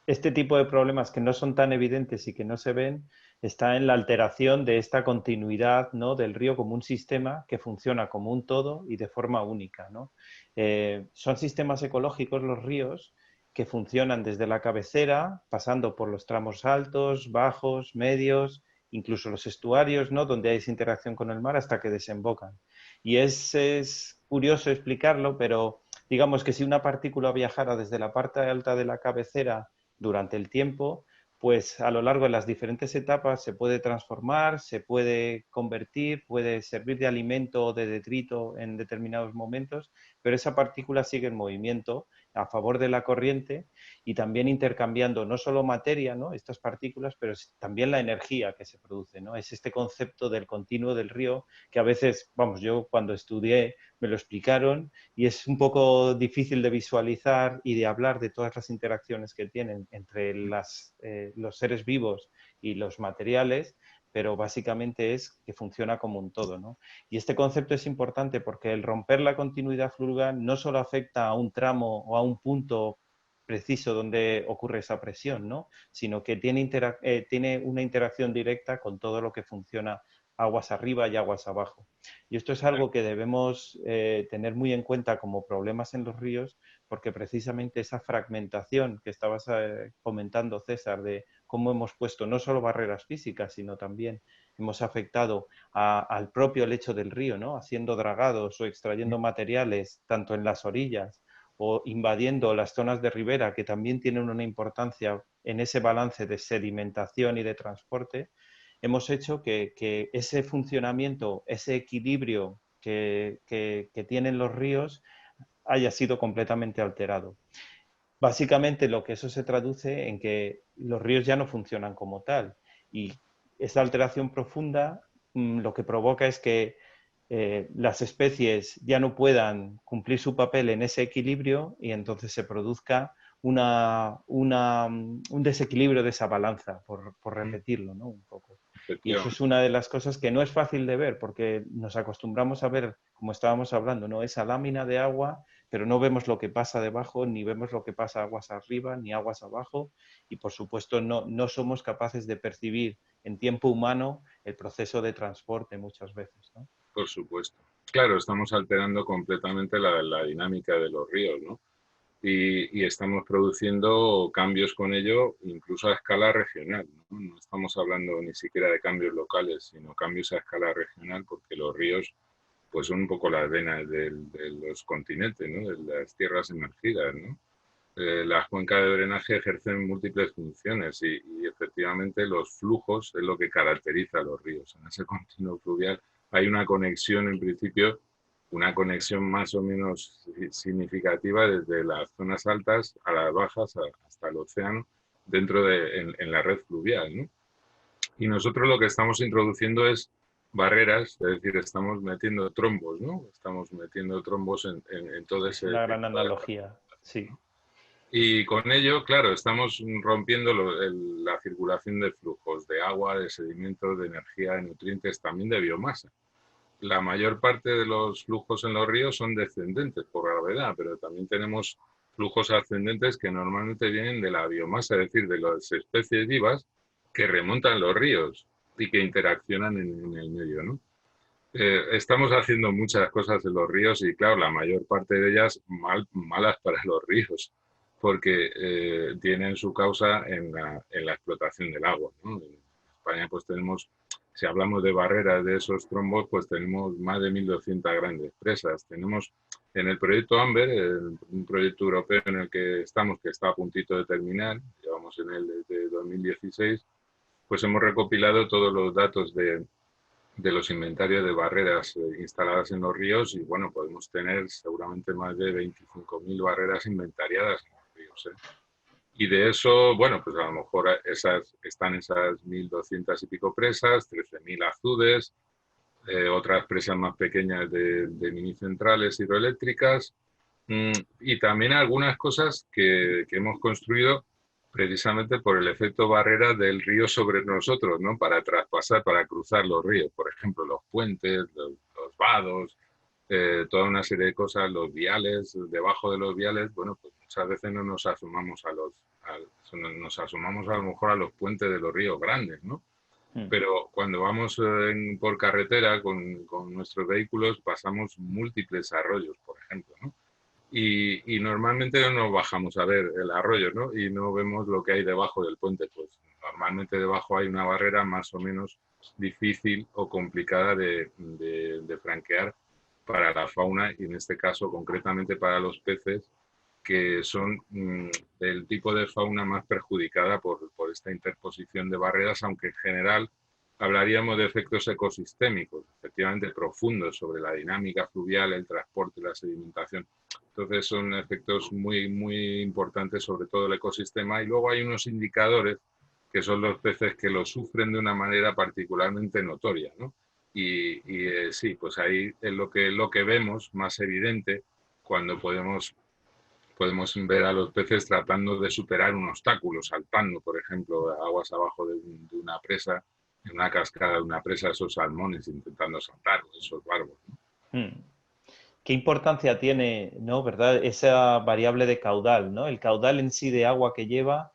este tipo de problemas que no son tan evidentes y que no se ven, está en la alteración de esta continuidad, ¿no?, del río como un sistema que funciona como un todo y de forma única, ¿no? Son sistemas ecológicos los ríos que funcionan desde la cabecera, pasando por los tramos altos, bajos, medios, incluso los estuarios, ¿no?, donde hay esa interacción con el mar hasta que desembocan. Y es curioso explicarlo, pero digamos que si una partícula viajara desde la parte alta de la cabecera durante el tiempo, pues a lo largo de las diferentes etapas se puede transformar, se puede convertir, puede servir de alimento o de detrito en determinados momentos, pero esa partícula sigue en movimiento a favor de la corriente y también intercambiando no solo materia, ¿no?, estas partículas, pero también la energía que se produce, ¿no? Es este concepto del continuo del río que a veces, vamos, yo cuando estudié me lo explicaron y es un poco difícil de visualizar y de hablar de todas las interacciones que tienen entre los seres vivos y los materiales, pero básicamente es que funciona como un todo, ¿no? Y este concepto es importante porque el romper la continuidad fluvial no solo afecta a un tramo o a un punto preciso donde ocurre esa presión, ¿no?, sino que tiene una interacción directa con todo lo que funciona aguas arriba y aguas abajo. Y esto es algo que debemos tener muy en cuenta como problemas en los ríos, porque precisamente esa fragmentación que estabas comentando, César, de cómo hemos puesto no solo barreras físicas, sino también hemos afectado al propio lecho del río, ¿no?, haciendo dragados o extrayendo materiales tanto en las orillas o invadiendo las zonas de ribera, que también tienen una importancia en ese balance de sedimentación y de transporte, hemos hecho que ese funcionamiento, ese equilibrio que tienen los ríos haya sido completamente alterado. Básicamente lo que eso se traduce en que los ríos ya no funcionan como tal y esta alteración profunda lo que provoca es que las especies ya no puedan cumplir su papel en ese equilibrio y entonces se produzca un desequilibrio de esa balanza, por repetirlo, ¿no?, un poco. Y eso es Efectivamente. una de las cosas que no es fácil de ver porque nos acostumbramos a ver, como estábamos hablando, ¿no?, esa lámina de agua, pero no vemos lo que pasa debajo, ni vemos lo que pasa aguas arriba, ni aguas abajo, y por supuesto no somos capaces de percibir en tiempo humano el proceso de transporte muchas veces, ¿no? Por supuesto. Claro, estamos alterando completamente la dinámica de los ríos, ¿no? Y estamos produciendo cambios con ello, incluso a escala regional, ¿no? No estamos hablando ni siquiera de cambios locales, sino cambios a escala regional, porque los ríos pues son un poco las venas de los continentes, ¿no?, de las tierras emergidas, ¿no? Las cuencas de drenaje ejercen múltiples funciones y efectivamente los flujos es lo que caracteriza a los ríos. En ese continuo fluvial hay una conexión, en principio, una conexión más o menos significativa desde las zonas altas a las bajas hasta el océano en la red fluvial, ¿no? Y nosotros lo que estamos introduciendo es barreras, es decir, estamos metiendo trombos, ¿no? Estamos metiendo trombos en todo Es ese una gran tejido de analogía, fragmentación, sí. ¿no? Y con ello, claro, estamos rompiendo la circulación de flujos de agua, de sedimentos, de energía, de nutrientes, también de biomasa. La mayor parte de los flujos en los ríos son descendentes por gravedad, pero también tenemos flujos ascendentes que normalmente vienen de la biomasa, es decir, de las especies vivas que remontan los ríos y que interaccionan en el medio, ¿no? Estamos haciendo muchas cosas en los ríos y, claro, la mayor parte de ellas malas para los ríos, porque tienen su causa en la explotación del agua, ¿no? En España, pues tenemos, si hablamos de barreras de esos trombos, pues tenemos más de 1.200 grandes presas. Tenemos en el proyecto AMBER, un proyecto europeo en el que estamos, que está a puntito de terminar, llevamos en él desde 2016, pues hemos recopilado todos los datos de los inventarios de barreras instaladas en los ríos y bueno, podemos tener seguramente más de 25.000 barreras inventariadas en los ríos, ¿eh? Y de eso, bueno, pues a lo mejor están esas 1.200 y pico presas, 13.000 azudes, otras presas más pequeñas de mini centrales hidroeléctricas, y también algunas cosas que hemos construido precisamente por el efecto barrera del río sobre nosotros, ¿no? Para traspasar, para cruzar los ríos, por ejemplo, los puentes, los vados, toda una serie de cosas, los viales, debajo de los viales, bueno, pues muchas veces no nos asomamos nos asomamos a lo mejor a los puentes de los ríos grandes, ¿no? Mm. Pero cuando vamos por carretera con nuestros vehículos pasamos múltiples arroyos, por ejemplo, ¿no? Y normalmente no nos bajamos a ver el arroyo, ¿no? Y no vemos lo que hay debajo del puente. Pues normalmente debajo hay una barrera más o menos difícil o complicada de franquear para la fauna y en este caso concretamente para los peces que son del tipo de fauna más perjudicada por esta interposición de barreras, aunque en general hablaríamos de efectos ecosistémicos, efectivamente profundos sobre la dinámica fluvial, el transporte, la sedimentación. Entonces son efectos muy, muy importantes sobre todo el ecosistema y luego hay unos indicadores que son los peces que lo sufren de una manera particularmente notoria, ¿no? Sí, pues ahí es lo que vemos más evidente cuando podemos ver a los peces tratando de superar un obstáculo, saltando, por ejemplo, aguas abajo de una presa, en una cascada de una presa, esos salmones intentando saltar, esos barbos, ¿no? Mm. ¿Qué importancia tiene, no, verdad, esa variable de caudal, ¿no? El caudal en sí de agua que lleva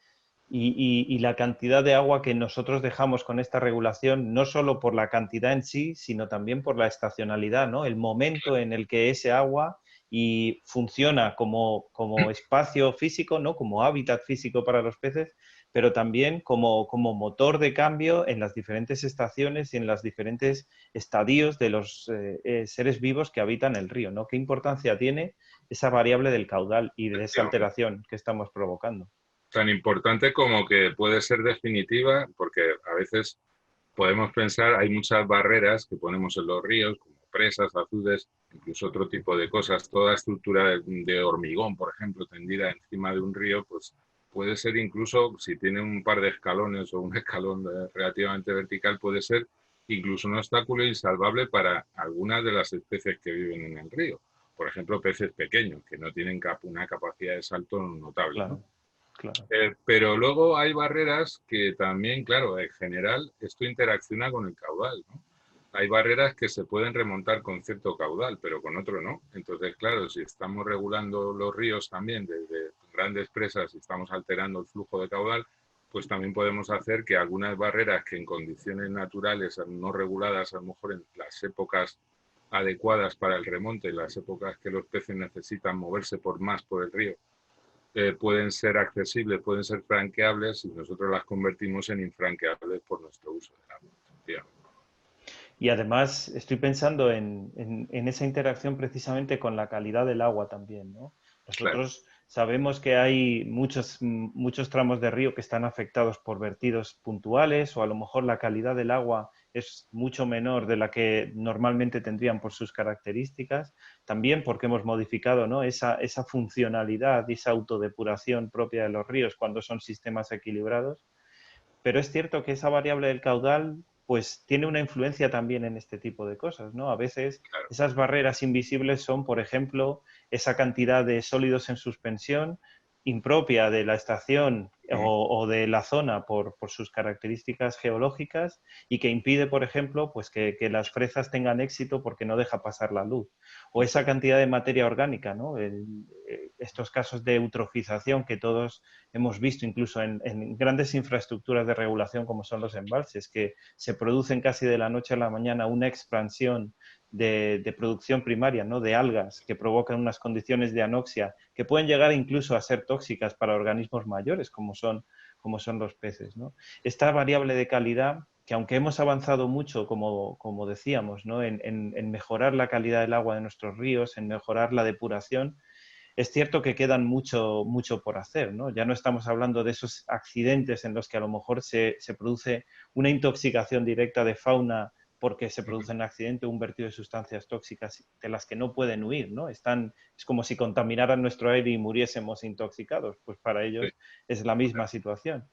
y la cantidad de agua que nosotros dejamos con esta regulación, no solo por la cantidad en sí, sino también por la estacionalidad, ¿no? El momento en el que ese agua y funciona como espacio físico, ¿no? Como hábitat físico para los peces, pero también como motor de cambio en las diferentes estaciones y en los diferentes estadios de los seres vivos que habitan el río, ¿no? ¿Qué importancia tiene esa variable del caudal y de esa alteración que estamos provocando? Tan importante como que puede ser definitiva, porque a veces podemos pensar, hay muchas barreras que ponemos en los ríos, como presas, azudes, incluso otro tipo de cosas. Toda estructura de hormigón, por ejemplo, tendida encima de un río, pues puede ser incluso, si tiene un par de escalones o un escalón relativamente vertical, puede ser incluso un obstáculo insalvable para algunas de las especies que viven en el río. Por ejemplo, peces pequeños, que no tienen una capacidad de salto notable, ¿no? Claro, claro. Pero luego hay barreras que también, claro, en general esto interacciona con el caudal, ¿no? Hay barreras que se pueden remontar con cierto caudal, pero con otro no. Entonces, claro, si estamos regulando los ríos también desde grandes presas y estamos alterando el flujo de caudal, pues también podemos hacer que algunas barreras que en condiciones naturales no reguladas, a lo mejor en las épocas adecuadas para el remonte, en las épocas que los peces necesitan moverse más por el río, pueden ser accesibles, pueden ser franqueables y nosotros las convertimos en infranqueables por nuestro uso del agua. Y además estoy pensando en esa interacción precisamente con la calidad del agua también, ¿no? Claro. Nosotros sabemos que hay muchos tramos de río que están afectados por vertidos puntuales o a lo mejor la calidad del agua es mucho menor de la que normalmente tendrían por sus características, también porque hemos modificado, ¿no? esa funcionalidad y esa autodepuración propia de los ríos cuando son sistemas equilibrados. Pero es cierto que esa variable del caudal pues tiene una influencia también en este tipo de cosas, ¿no? A veces Claro. esas barreras invisibles son, por ejemplo, esa cantidad de sólidos en suspensión impropia de la estación o de la zona por sus características geológicas y que impide, por ejemplo, pues que las fresas tengan éxito porque no deja pasar la luz. O esa cantidad de materia orgánica, ¿no? Estos casos de eutrofización que todos hemos visto incluso en grandes infraestructuras de regulación como son los embalses, que se producen casi de la noche a la mañana una expansión de producción primaria, ¿no? De algas que provocan unas condiciones de anoxia que pueden llegar incluso a ser tóxicas para organismos mayores como son los peces, ¿no? Esta variable de calidad que aunque hemos avanzado mucho, como decíamos, ¿no? en mejorar la calidad del agua de nuestros ríos, en mejorar la depuración, es cierto que quedan mucho por hacer, ¿no? Ya no estamos hablando de esos accidentes en los que a lo mejor se produce una intoxicación directa de fauna porque se produce un accidente o un vertido de sustancias tóxicas de las que no pueden huir, ¿no? Es como si contaminaran nuestro aire y muriésemos intoxicados, pues para Sí. ellos es la misma situación.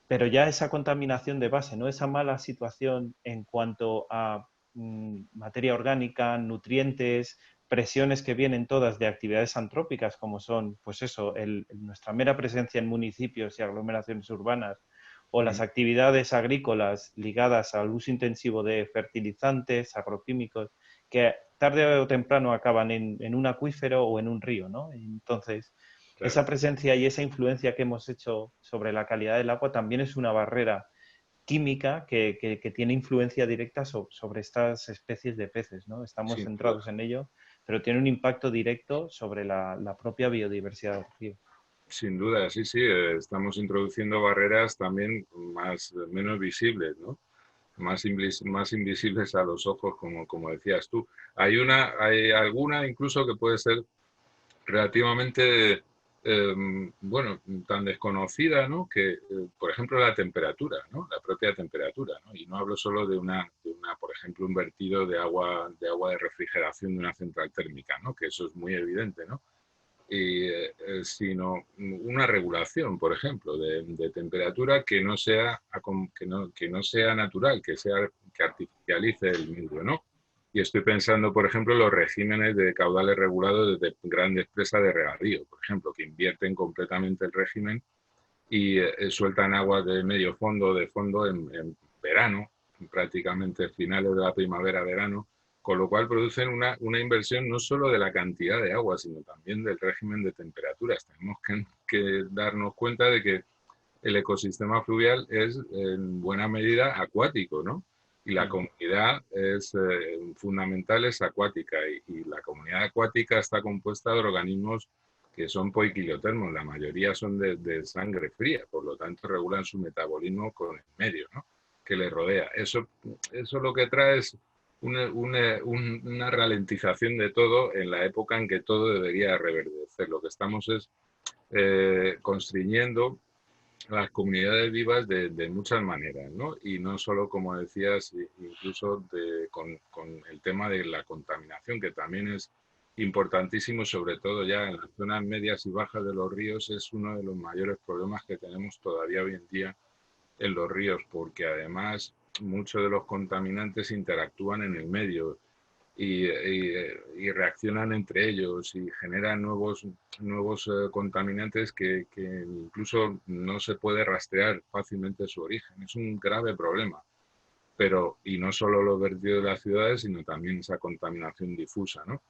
Pero ya esa contaminación de base, ¿no? Esa mala situación en cuanto a materia orgánica, nutrientes, presiones que vienen todas de actividades antrópicas, como son, pues eso, nuestra mera presencia en municipios y aglomeraciones urbanas, o las actividades agrícolas ligadas al uso intensivo de fertilizantes, agroquímicos, que tarde o temprano acaban en un acuífero o en un río, ¿no? Entonces, esa presencia y esa influencia que hemos hecho sobre la calidad del agua también es una barrera química que tiene influencia directa sobre estas especies de peces, ¿no? Estamos Sin centrados duda. en ello, pero tiene un impacto directo sobre la propia biodiversidad del río. Sin duda, sí, sí, estamos introduciendo barreras también menos visibles, ¿no? Más invisibles a los ojos, como decías tú. Hay alguna incluso que puede ser relativamente, bueno, tan desconocida, ¿no? Que, por ejemplo, la temperatura, ¿no? La propia temperatura, ¿no? Y no hablo solo por ejemplo, un vertido de agua de refrigeración de una central térmica, ¿no? Que eso es muy evidente, ¿no? Sino una regulación, por ejemplo, de temperatura que no sea que no sea natural, que artificialice el medio, ¿no? Y estoy pensando, por ejemplo, en los regímenes de caudales regulados de grandes presas de regadío, por ejemplo, que invierten completamente el régimen y sueltan aguas de medio fondo, de fondo en verano, prácticamente finales de la primavera-verano, con lo cual producen una inversión no solo de la cantidad de agua, sino también del régimen de temperaturas. Tenemos que darnos cuenta de que el ecosistema fluvial es en buena medida acuático, ¿no? Y la comunidad fundamental es acuática y la comunidad acuática está compuesta de organismos que son poiquilotermos, la mayoría son de sangre fría, por lo tanto regulan su metabolismo con el medio, ¿no? Que le rodea. Eso lo que trae es una ralentización de todo en la época en que todo debería reverdecer. Lo que estamos es constriñendo las comunidades vivas de muchas maneras, ¿no? Y no solo, como decías, incluso con el tema de la contaminación, que también es importantísimo, sobre todo ya en las zonas medias y bajas de los ríos, es uno de los mayores problemas que tenemos todavía hoy en día en los ríos, porque además muchos de los contaminantes interactúan en el medio y reaccionan entre ellos y generan nuevos contaminantes que incluso no se puede rastrear fácilmente su origen. Es un grave problema. Y no solo los vertidos de las ciudades, sino también esa contaminación difusa, ¿no?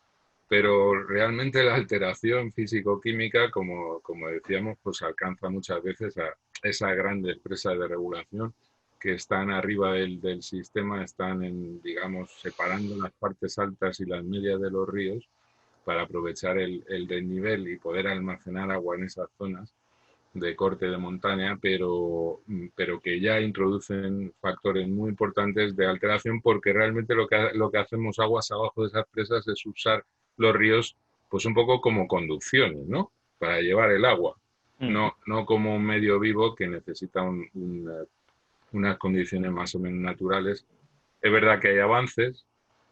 Pero realmente la alteración físico-química, como decíamos, pues alcanza muchas veces a esas grandes presas de regulación que están arriba del sistema, están digamos, separando las partes altas y las medias de los ríos para aprovechar el desnivel y poder almacenar agua en esas zonas de corte de montaña, pero que ya introducen factores muy importantes de alteración porque realmente lo que hacemos aguas abajo de esas presas es usar los ríos pues un poco como conducciones, ¿no? Para llevar el agua, no como un medio vivo que necesita unas condiciones más o menos naturales. Es verdad que hay avances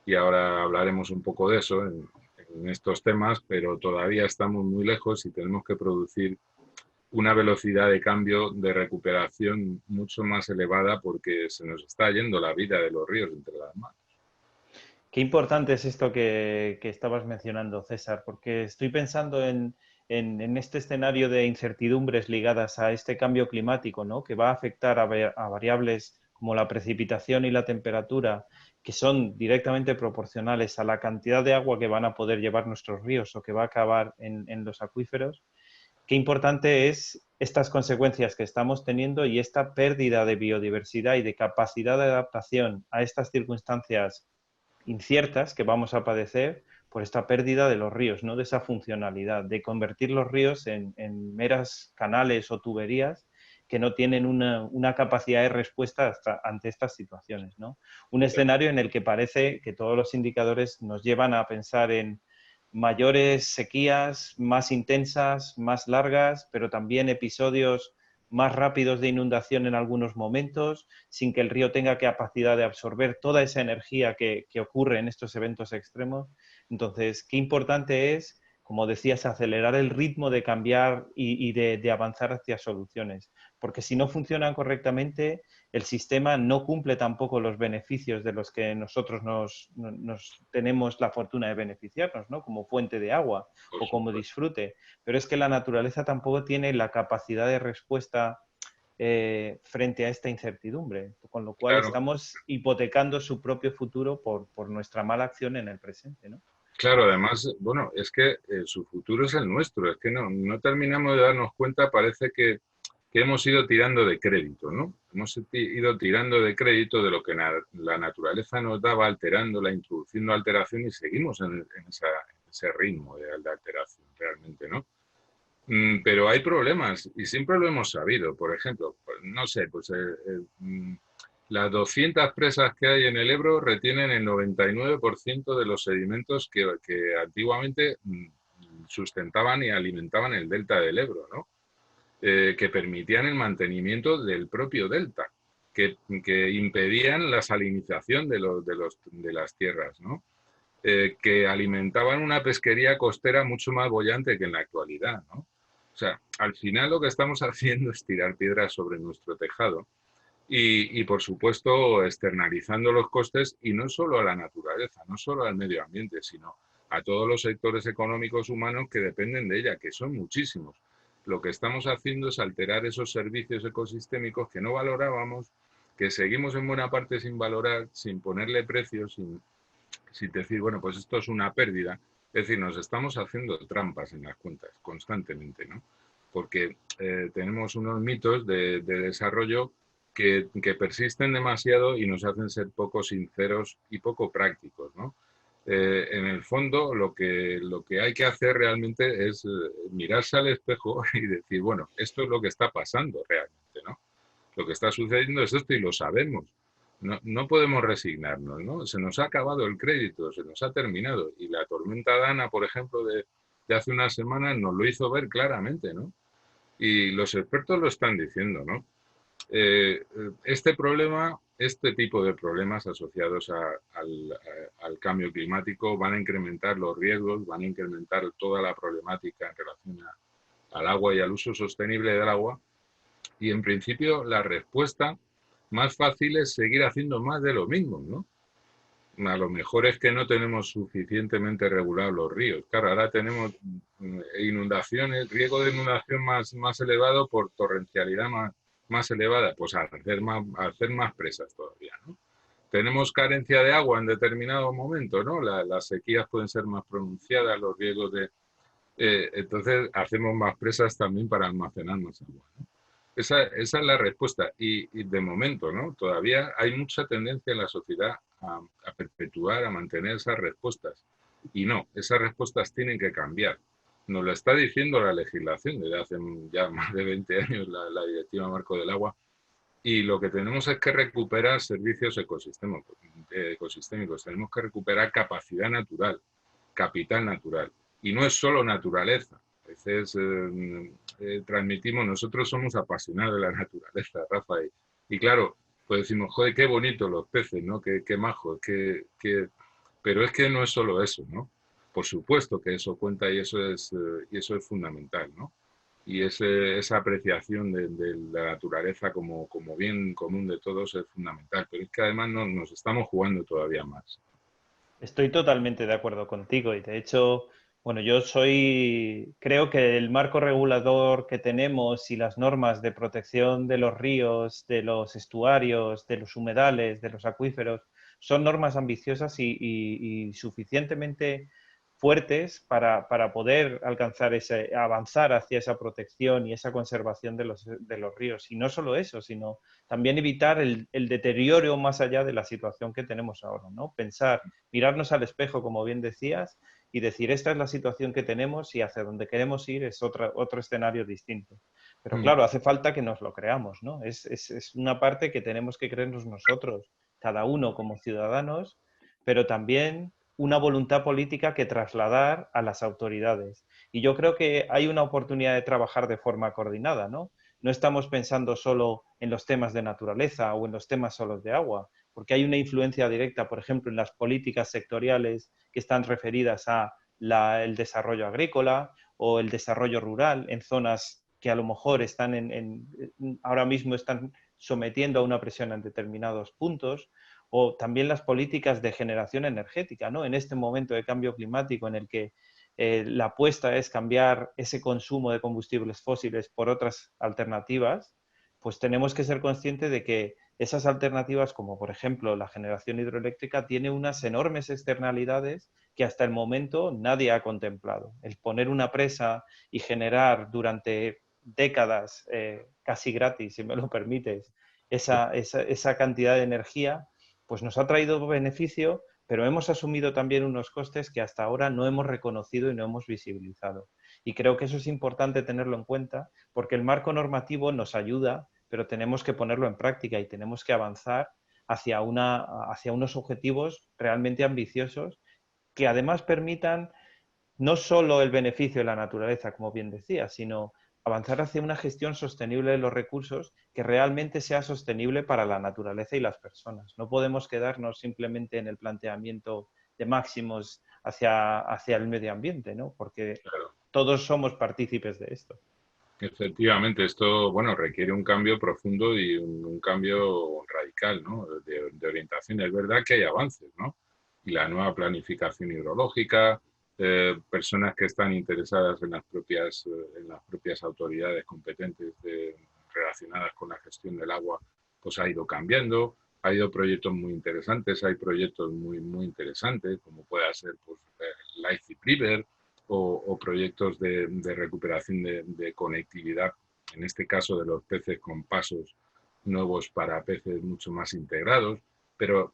y ahora hablaremos un poco de eso en estos temas, pero todavía estamos muy lejos y tenemos que producir una velocidad de cambio, de recuperación mucho más elevada porque se nos está yendo la vida de los ríos entre las manos. Qué importante es esto que estabas mencionando, César, porque estoy pensando en este escenario de incertidumbres ligadas a este cambio climático, ¿no? Que va a afectar a variables como la precipitación y la temperatura, que son directamente proporcionales a la cantidad de agua que van a poder llevar nuestros ríos o que va a acabar en los acuíferos. Qué importante es estas consecuencias que estamos teniendo y esta pérdida de biodiversidad y de capacidad de adaptación a estas circunstancias inciertas que vamos a padecer por esta pérdida de los ríos, ¿no? De esa funcionalidad, de convertir los ríos en meras canales o tuberías que no tienen una capacidad de respuesta ante estas situaciones, ¿no? Un escenario en el que parece que todos los indicadores nos llevan a pensar en mayores sequías, más intensas, más largas, pero también episodios más rápidos de inundación en algunos momentos, sin que el río tenga capacidad de absorber toda esa energía que ocurre en estos eventos extremos. Entonces, qué importante es, como decías, acelerar el ritmo de cambiar y de avanzar hacia soluciones, porque si no funcionan correctamente, el sistema no cumple tampoco los beneficios de los que nosotros nos tenemos la fortuna de beneficiarnos, ¿no? Como fuente de agua o como disfrute. Pero es que la naturaleza tampoco tiene la capacidad de respuesta frente a esta incertidumbre, con lo cual Claro, estamos hipotecando su propio futuro por nuestra mala acción en el presente, ¿no? Claro, además, bueno, es que su futuro es el nuestro, es que no terminamos de darnos cuenta, parece que hemos ido tirando de crédito, ¿no? Hemos ido tirando de crédito de lo que la naturaleza nos daba, alterándola, introduciendo alteración y seguimos en ese ritmo de alteración realmente, ¿no? Pero hay problemas y siempre lo hemos sabido. Por ejemplo, pues, no sé, pues las 200 presas que hay en el Ebro retienen el 99% de los sedimentos que antiguamente sustentaban y alimentaban el delta del Ebro, ¿no? Que permitían el mantenimiento del propio delta, que impedían la salinización de las tierras, ¿no? Que alimentaban una pesquería costera mucho más boyante que en la actualidad, ¿no? O sea, al final lo que estamos haciendo es tirar piedras sobre nuestro tejado por supuesto, externalizando los costes y no solo a la naturaleza, no solo al medio ambiente, sino a todos los sectores económicos humanos que dependen de ella, que son muchísimos. Lo que estamos haciendo es alterar esos servicios ecosistémicos que no valorábamos, que seguimos en buena parte sin valorar, sin ponerle precios, sin decir, bueno, pues esto es una pérdida. Es decir, nos estamos haciendo trampas en las cuentas constantemente, ¿no? Porque tenemos unos mitos de desarrollo que persisten demasiado y nos hacen ser poco sinceros y poco prácticos, ¿no? En el fondo, lo que hay que hacer realmente es mirarse al espejo y decir, bueno, esto es lo que está pasando realmente, ¿no? Lo que está sucediendo es esto y lo sabemos. No podemos resignarnos, ¿no? Se nos ha acabado el crédito, se nos ha terminado. Y la tormenta Dana, por ejemplo, de hace unas semanas nos lo hizo ver claramente, ¿no? Y los expertos lo están diciendo, ¿no? Este problema, este tipo de problemas asociados al cambio climático van a incrementar los riesgos, van a incrementar toda la problemática en relación al agua y al uso sostenible del agua. Y en principio la respuesta más fácil es seguir haciendo más de lo mismo, ¿no? A lo mejor es que no tenemos suficientemente regulados los ríos. Claro, ahora tenemos inundaciones, riesgo de inundación más elevado por torrencialidad más elevada, pues a hacer más presas todavía, ¿no? Tenemos carencia de agua en determinado momento, ¿no? Las sequías pueden ser más pronunciadas, los riesgos de... entonces hacemos más presas también para almacenar más agua, ¿no? Esa es la respuesta. Y de momento, ¿no? Todavía hay mucha tendencia en la sociedad a perpetuar, a mantener esas respuestas. Y no, esas respuestas tienen que cambiar. Nos lo está diciendo la legislación desde hace ya más de 20 años, la Directiva Marco del Agua. Y lo que tenemos es que recuperar servicios ecosistémicos. Tenemos que recuperar capacidad natural, capital natural. Y no es solo naturaleza. A veces transmitimos, nosotros somos apasionados de la naturaleza, Rafa. Y claro, pues decimos, joder, qué bonito los peces, ¿no? Qué majos, pero es que no es solo eso, ¿no? Por supuesto que eso cuenta y eso es fundamental, ¿no? Y esa apreciación de la naturaleza como bien común de todos es fundamental. Pero es que además nos estamos jugando todavía más. Estoy totalmente de acuerdo contigo y de hecho, bueno, creo que el marco regulador que tenemos y las normas de protección de los ríos, de los estuarios, de los humedales, de los acuíferos, son normas ambiciosas y suficientemente fuertes para poder avanzar hacia esa protección y esa conservación de los ríos. Y no solo eso, sino también evitar el deterioro más allá de la situación que tenemos ahora, ¿no? Pensar, mirarnos al espejo, como bien decías, y decir, esta es la situación que tenemos y hacia donde queremos ir es otro escenario distinto. Pero Mm. claro, hace falta que nos lo creamos, ¿no? Es una parte que tenemos que creernos nosotros, cada uno como ciudadanos, pero también una voluntad política que trasladar a las autoridades. Y yo creo que hay una oportunidad de trabajar de forma coordinada, ¿no? No estamos pensando solo en los temas de naturaleza o en los temas solo de agua, porque hay una influencia directa, por ejemplo, en las políticas sectoriales que están referidas a el desarrollo agrícola o el desarrollo rural en zonas que a lo mejor ahora mismo están sometiendo a una presión en determinados puntos, o también las políticas de generación energética, ¿no? En este momento de cambio climático en el que la apuesta es cambiar ese consumo de combustibles fósiles por otras alternativas, pues tenemos que ser conscientes de que esas alternativas, como por ejemplo la generación hidroeléctrica, tiene unas enormes externalidades que hasta el momento nadie ha contemplado. El poner una presa y generar durante décadas, casi gratis, si me lo permites, esa cantidad de energía, pues nos ha traído beneficio, pero hemos asumido también unos costes que hasta ahora no hemos reconocido y no hemos visibilizado. Y creo que eso es importante tenerlo en cuenta, porque el marco normativo nos ayuda, pero tenemos que ponerlo en práctica y tenemos que avanzar hacia unos objetivos realmente ambiciosos que además permitan no solo el beneficio de la naturaleza, como bien decía, sino avanzar hacia una gestión sostenible de los recursos que realmente sea sostenible para la naturaleza y las personas. No podemos quedarnos simplemente en el planteamiento de máximos hacia el medio ambiente, ¿no? Porque Claro. todos somos partícipes de esto. Efectivamente, esto, bueno, requiere un cambio profundo y un cambio radical, ¿no? De orientación. Es verdad que hay avances, ¿no? Y la nueva planificación hidrológica, personas que están interesadas en las propias autoridades competentes relacionadas con la gestión del agua, pues ha ido cambiando. Ha ido proyectos muy interesantes, hay proyectos muy, muy interesantes, como pueda ser pues, Life River, o proyectos de recuperación de conectividad, en este caso de los peces con pasos nuevos para peces mucho más integrados, pero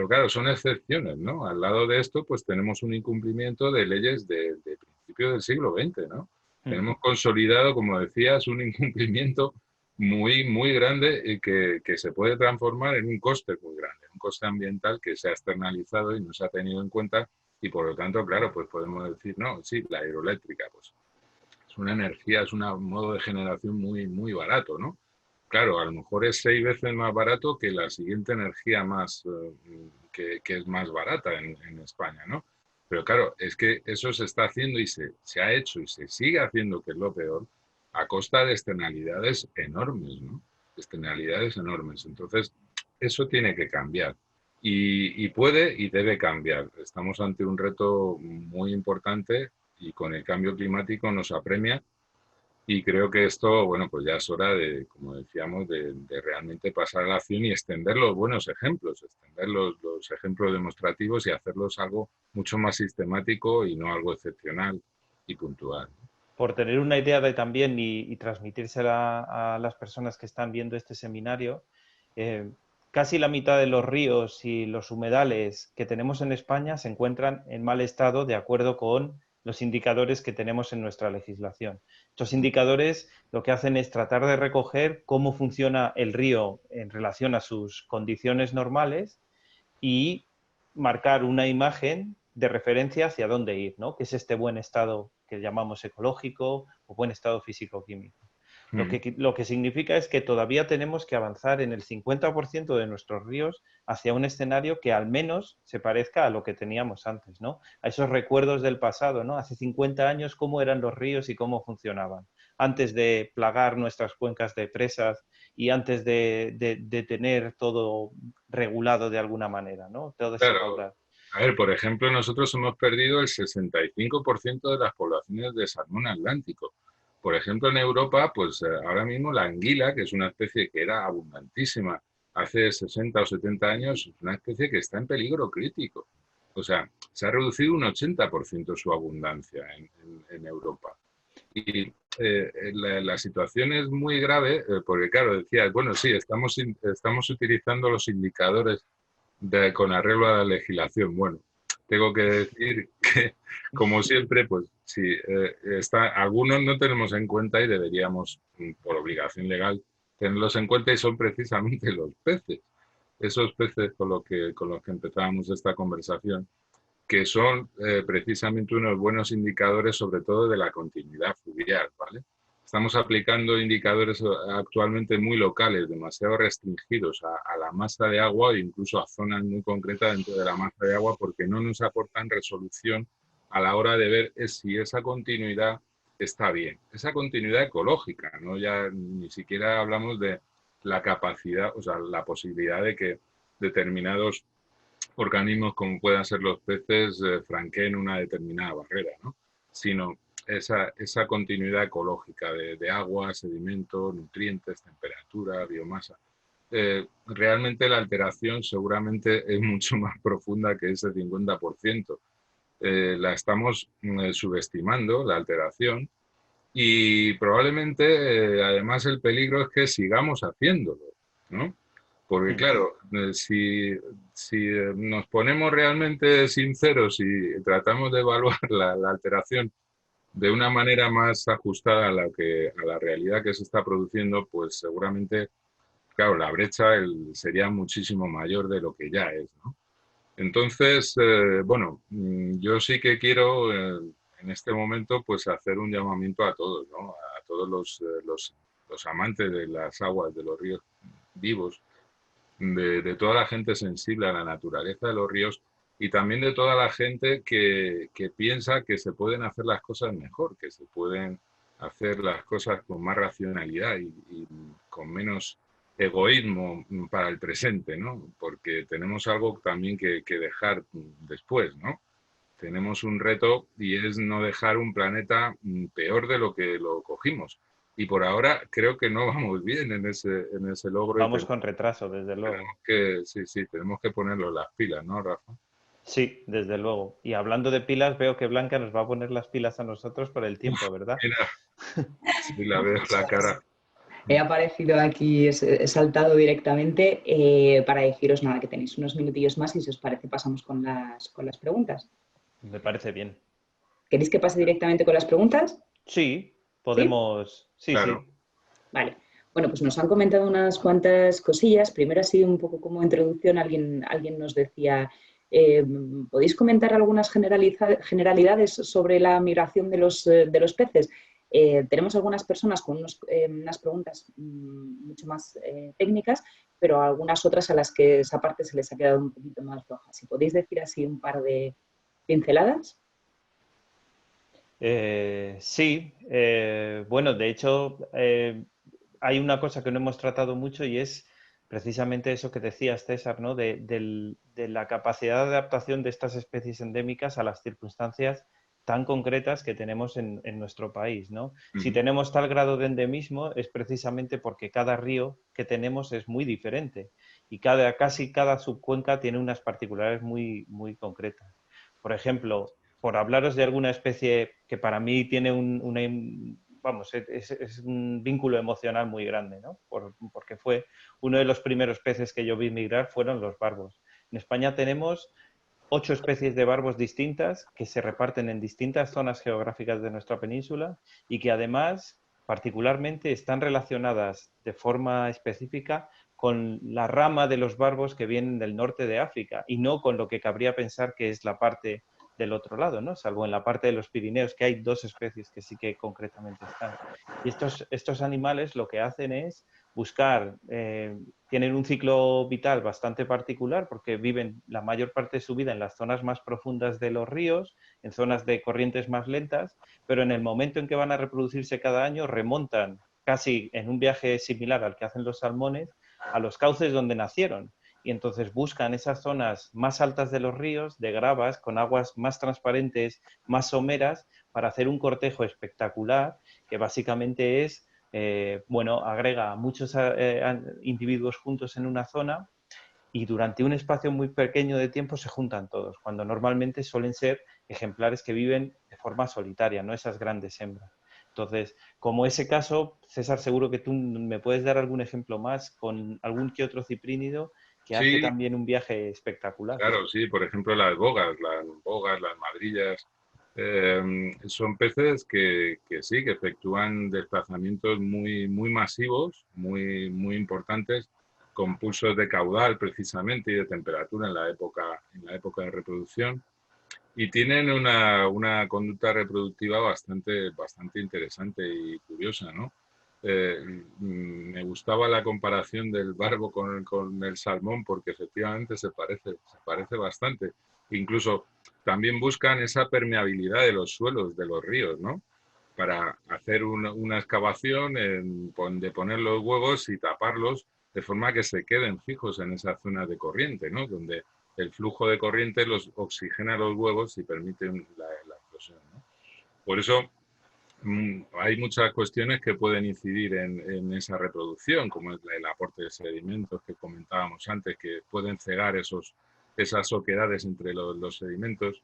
claro, son excepciones, ¿no? Al lado de esto, pues tenemos un incumplimiento de leyes de principios del siglo XX, ¿no? Tenemos consolidado, como decías, un incumplimiento muy, muy grande y que se puede transformar en un coste muy grande, un coste ambiental que se ha externalizado y no se ha tenido en cuenta y por lo tanto, claro, pues podemos decir, no, sí, la hidroeléctrica, pues es una energía, es un modo de generación muy, muy barato, ¿no? Claro, a lo mejor es 6 veces más barato que la siguiente energía más, que es más barata en España, ¿no? Pero claro, es que eso se está haciendo y se ha hecho y se sigue haciendo, que es lo peor, a costa de externalidades enormes, ¿no? Externalidades enormes. Entonces, eso tiene que cambiar. Y puede y debe cambiar. Estamos ante un reto muy importante y con el cambio climático nos apremia y creo que esto, bueno, pues ya es hora de, como decíamos, de realmente pasar a la acción y extender los buenos ejemplos, extender los ejemplos demostrativos y hacerlos algo mucho más sistemático y no algo excepcional y puntual. Por tener una idea de también y transmitírsela a las personas que están viendo este seminario, casi la mitad de los ríos y los humedales que tenemos en España se encuentran en mal estado de acuerdo con los indicadores que tenemos en nuestra legislación. Estos indicadores lo que hacen es tratar de recoger cómo funciona el río en relación a sus condiciones normales y marcar una imagen de referencia hacia dónde ir, ¿no? Que es este buen estado que llamamos ecológico o buen estado físico-químico. Mm. Lo que significa es que todavía tenemos que avanzar en el 50% de nuestros ríos hacia un escenario que al menos se parezca a lo que teníamos antes, ¿no? A esos recuerdos del pasado, ¿no? Hace 50 años, cómo eran los ríos y cómo funcionaban. Antes de plagar nuestras cuencas de presas y antes de tener todo regulado de alguna manera, ¿no? Todo ese Claro, caudal. a ver, por ejemplo, nosotros hemos perdido el 65% de las poblaciones de salmón atlántico. Por ejemplo, en Europa, pues ahora mismo la anguila, que es una especie que era abundantísima hace 60 o 70 años, es una especie que está en peligro crítico. O sea, se ha reducido un 80% su abundancia en Europa. Y la situación es muy grave porque, claro, decías, bueno, sí, estamos utilizando los indicadores con arreglo a la legislación. Bueno, tengo que decir que, como siempre, pues sí, algunos no tenemos en cuenta y deberíamos, por obligación legal, tenerlos en cuenta y son precisamente los peces. Esos peces con los que empezábamos esta conversación, que son precisamente unos buenos indicadores, sobre todo de la continuidad fluvial, ¿vale? Estamos aplicando indicadores actualmente muy locales, demasiado restringidos a la masa de agua e incluso a zonas muy concretas dentro de la masa de agua porque no nos aportan resolución a la hora de ver si esa continuidad está bien. Esa continuidad ecológica, ¿no? Ya ni siquiera hablamos de la capacidad, o sea, la posibilidad de que determinados organismos como puedan ser los peces franqueen una determinada barrera, ¿no? Sino esa continuidad ecológica de agua, sedimento, nutrientes, temperatura, biomasa. Realmente la alteración seguramente es mucho más profunda que ese 50%, la estamos subestimando, la alteración, y probablemente, además, el peligro es que sigamos haciéndolo, ¿no? Porque Mm. claro, si nos ponemos realmente sinceros y tratamos de evaluar la alteración de una manera más ajustada a la realidad que se está produciendo, pues seguramente, claro, la brecha sería muchísimo mayor de lo que ya es, ¿no? Entonces, bueno, yo sí que quiero en este momento pues hacer un llamamiento a todos, ¿no? A todos los amantes de las aguas, de los ríos vivos, de toda la gente sensible a la naturaleza de los ríos y también de toda la gente que piensa que se pueden hacer las cosas mejor, que se pueden hacer las cosas con más racionalidad y con menos egoísmo para el presente, ¿no? Porque tenemos algo también que dejar después, ¿no? Tenemos un reto y es no dejar un planeta peor de lo que lo cogimos. Y por ahora creo que no vamos bien en ese logro y Vamos con retraso, desde tenemos luego. que, sí, sí, tenemos que ponerlo las pilas, ¿no, Rafa? Sí, desde luego. Y hablando de pilas, veo que Blanca nos va a poner las pilas a nosotros por el tiempo, ¿verdad? Mira, sí, la veo Eso la es. cara. He aparecido aquí, he saltado directamente para deciros nada, que tenéis unos minutillos más y si os parece pasamos con las preguntas. Me parece bien. ¿Queréis que pase directamente con las preguntas? Sí, ¿Sí? podemos. Sí, Claro. sí. Vale. Bueno, pues nos han comentado unas cuantas cosillas. Primero, así un poco como introducción, alguien nos decía, ¿podéis comentar algunas generalidades sobre la migración de los peces? Tenemos algunas personas con unas preguntas mucho más técnicas, pero algunas otras a las que esa parte se les ha quedado un poquito más floja. Si podéis decir así un par de pinceladas. Sí, bueno, de hecho, hay una cosa que no hemos tratado mucho y es precisamente eso que decías, César, ¿no? De la capacidad de adaptación de estas especies endémicas a las circunstancias tan concretas que tenemos en nuestro país, ¿no? Si Ujú. tenemos tal grado de endemismo es precisamente porque cada río que tenemos es muy diferente y casi cada subcuenca tiene unas particularidades muy, muy concretas. Por ejemplo, por hablaros de alguna especie que para mí tiene vamos, es un vínculo emocional muy grande, ¿no? Porque fue uno de los primeros peces que yo vi migrar fueron los barbos. En España tenemos 8 especies de barbos distintas que se reparten en distintas zonas geográficas de nuestra península y que además particularmente están relacionadas de forma específica con la rama de los barbos que vienen del norte de África y no con lo que cabría pensar que es la parte del otro lado, ¿no? Salvo en la parte de los Pirineos, que hay 2 especies que sí que concretamente están. Y estos animales lo que hacen es buscar, tienen un ciclo vital bastante particular porque viven la mayor parte de su vida en las zonas más profundas de los ríos, en zonas de corrientes más lentas, pero en el momento en que van a reproducirse cada año remontan casi en un viaje similar al que hacen los salmones a los cauces donde nacieron y entonces buscan esas zonas más altas de los ríos, de gravas, con aguas más transparentes, más someras, para hacer un cortejo espectacular que básicamente es, bueno, agrega a muchos individuos juntos en una zona y durante un espacio muy pequeño de tiempo se juntan todos, cuando normalmente suelen ser ejemplares que viven de forma solitaria, no esas grandes hembras. Entonces, como ese caso, César, seguro que tú me puedes dar algún ejemplo más con algún que otro ciprínido que hace Sí, también un viaje espectacular. claro, sí. Por ejemplo, las madrillas, son peces que sí, que efectúan desplazamientos muy masivos, muy importantes, con pulsos de caudal precisamente y de temperatura en la época de reproducción. Y tienen una conducta reproductiva bastante interesante y curiosa, ¿no? Me gustaba la comparación del barbo con el salmón porque efectivamente se parece bastante. Incluso también buscan esa permeabilidad de los suelos, de los ríos, ¿no? Para hacer una excavación, de poner los huevos y taparlos de forma que se queden fijos en esa zona de corriente, ¿no? Donde el flujo de corriente los oxigena los huevos y permite la eclosión, ¿no? Por eso hay muchas cuestiones que pueden incidir en esa reproducción, como es el aporte de sedimentos que comentábamos antes, que pueden cegar esas oquedades entre los sedimentos.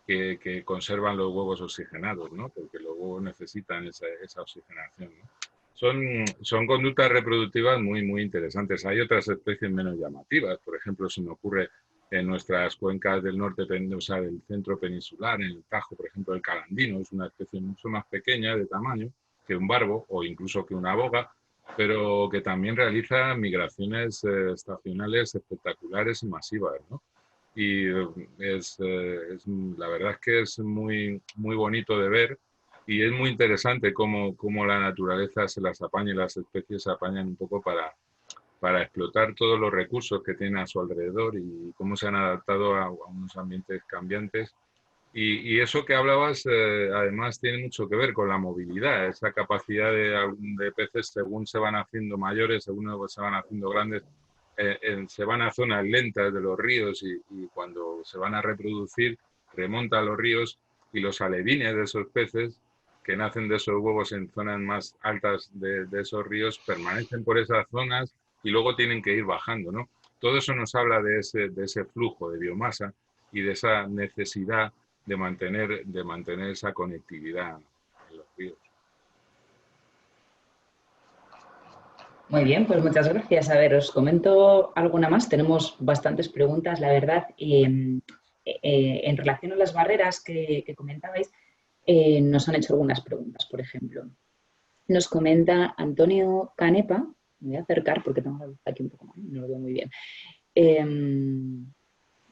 que conservan los huevos oxigenados, ¿no? Porque los huevos necesitan esa oxigenación, ¿no? Son conductas reproductivas muy, muy interesantes. Hay otras especies menos llamativas. Por ejemplo, se me ocurre en nuestras cuencas del norte, o sea, del centro peninsular, en el Tajo, por ejemplo, el calandino, es una especie mucho más pequeña de tamaño que un barbo o incluso que una boga, pero que también realiza migraciones estacionales espectaculares y masivas, ¿no? Y la verdad es que es muy, muy bonito de ver y es muy interesante cómo la naturaleza se las apaña y las especies se apañan un poco para explotar todos los recursos que tienen a su alrededor y cómo se han adaptado a unos ambientes cambiantes. Y eso que hablabas, además, tiene mucho que ver con la movilidad, esa capacidad de peces según se van haciendo mayores, según se van haciendo grandes, se van a zonas lentas de los ríos y cuando se van a reproducir, remontan los ríos y los alevines de esos peces que nacen de esos huevos en zonas más altas de esos ríos permanecen por esas zonas y luego tienen que ir bajando, ¿no? Todo eso nos habla de ese flujo de biomasa y de esa necesidad de mantener esa conectividad en los ríos. Muy bien, pues muchas gracias. A ver, os comento alguna más. Tenemos bastantes preguntas, la verdad. En relación a las barreras que comentabais, nos han hecho algunas preguntas. Por ejemplo, nos comenta Antonio Canepa, me voy a acercar porque tengo la luz aquí un poco mal, no lo veo muy bien.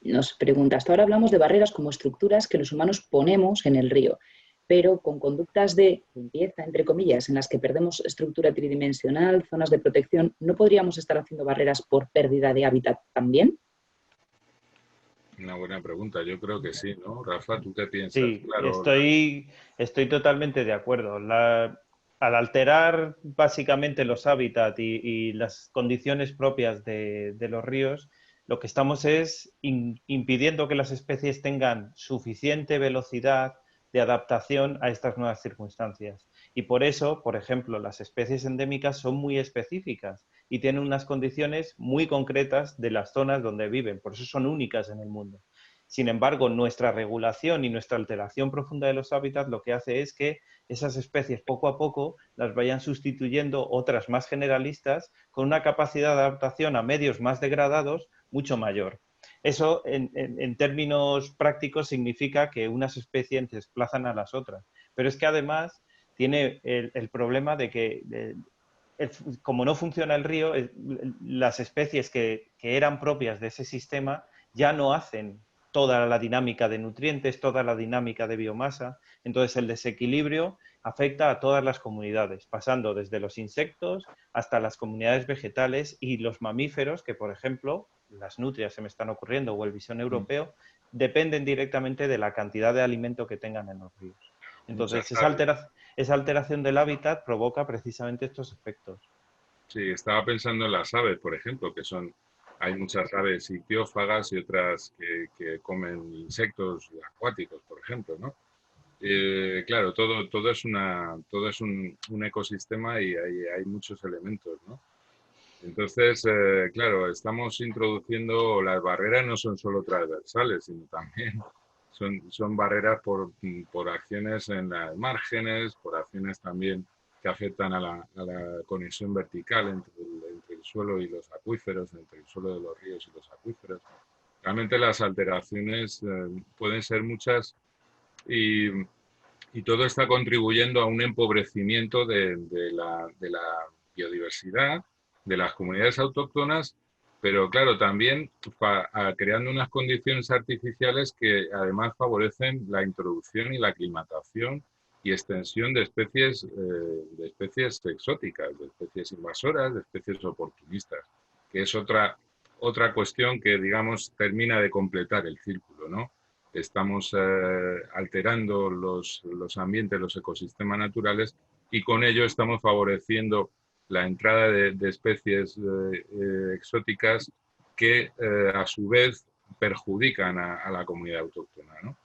Nos pregunta, hasta ahora hablamos de barreras como estructuras que los humanos ponemos en el río, pero con conductas de limpieza, entre comillas, en las que perdemos estructura tridimensional, zonas de protección, ¿no podríamos estar haciendo barreras por pérdida de hábitat también? Una buena pregunta, yo creo que sí, ¿no? Rafa, ¿tú qué piensas? Sí, Claro, estoy totalmente de acuerdo. Al alterar básicamente los hábitats y las condiciones propias de los ríos, lo que estamos es impidiendo que las especies tengan suficiente velocidad de adaptación a estas nuevas circunstancias. Y por eso, por ejemplo, las especies endémicas son muy específicas y tienen unas condiciones muy concretas de las zonas donde viven. Por eso son únicas en el mundo. Sin embargo, nuestra regulación y nuestra alteración profunda de los hábitats lo que hace es que esas especies poco a poco las vayan sustituyendo otras más generalistas con una capacidad de adaptación a medios más degradados mucho mayor. Eso, en términos prácticos, significa que unas especies desplazan a las otras. Pero es que además tiene el problema de que, como no funciona el río, las especies que eran propias de ese sistema ya no hacen toda la dinámica de nutrientes, toda la dinámica de biomasa. Entonces, el desequilibrio afecta a todas las comunidades, pasando desde los insectos hasta las comunidades vegetales y los mamíferos, que por ejemplo, las nutrias se me están ocurriendo, o el visón europeo, dependen directamente de la cantidad de alimento que tengan en los ríos. Entonces, esa alteración del hábitat provoca precisamente estos efectos. sí, estaba pensando en las aves, por ejemplo, hay muchas aves ictiófagas y otras que comen insectos acuáticos, por ejemplo, ¿no? Claro, todo es un ecosistema y hay muchos elementos, ¿no? Entonces, claro, estamos introduciendo, las barreras no son solo transversales, sino también son barreras por acciones en las márgenes, por acciones también que afectan a la conexión vertical entre el suelo y los acuíferos, entre el suelo de los ríos y los acuíferos. Realmente las alteraciones pueden ser muchas y, y todo está contribuyendo a un empobrecimiento de la biodiversidad, de las comunidades autóctonas, pero claro, también creando unas condiciones artificiales que además favorecen la introducción y la aclimatación y extensión de especies exóticas, de especies invasoras, de especies oportunistas, que es otra cuestión que, digamos, termina de completar el círculo, ¿no? Estamos alterando los ambientes, los ecosistemas naturales y con ello estamos favoreciendo la entrada de especies exóticas que a su vez perjudican a la comunidad autóctona, ¿no?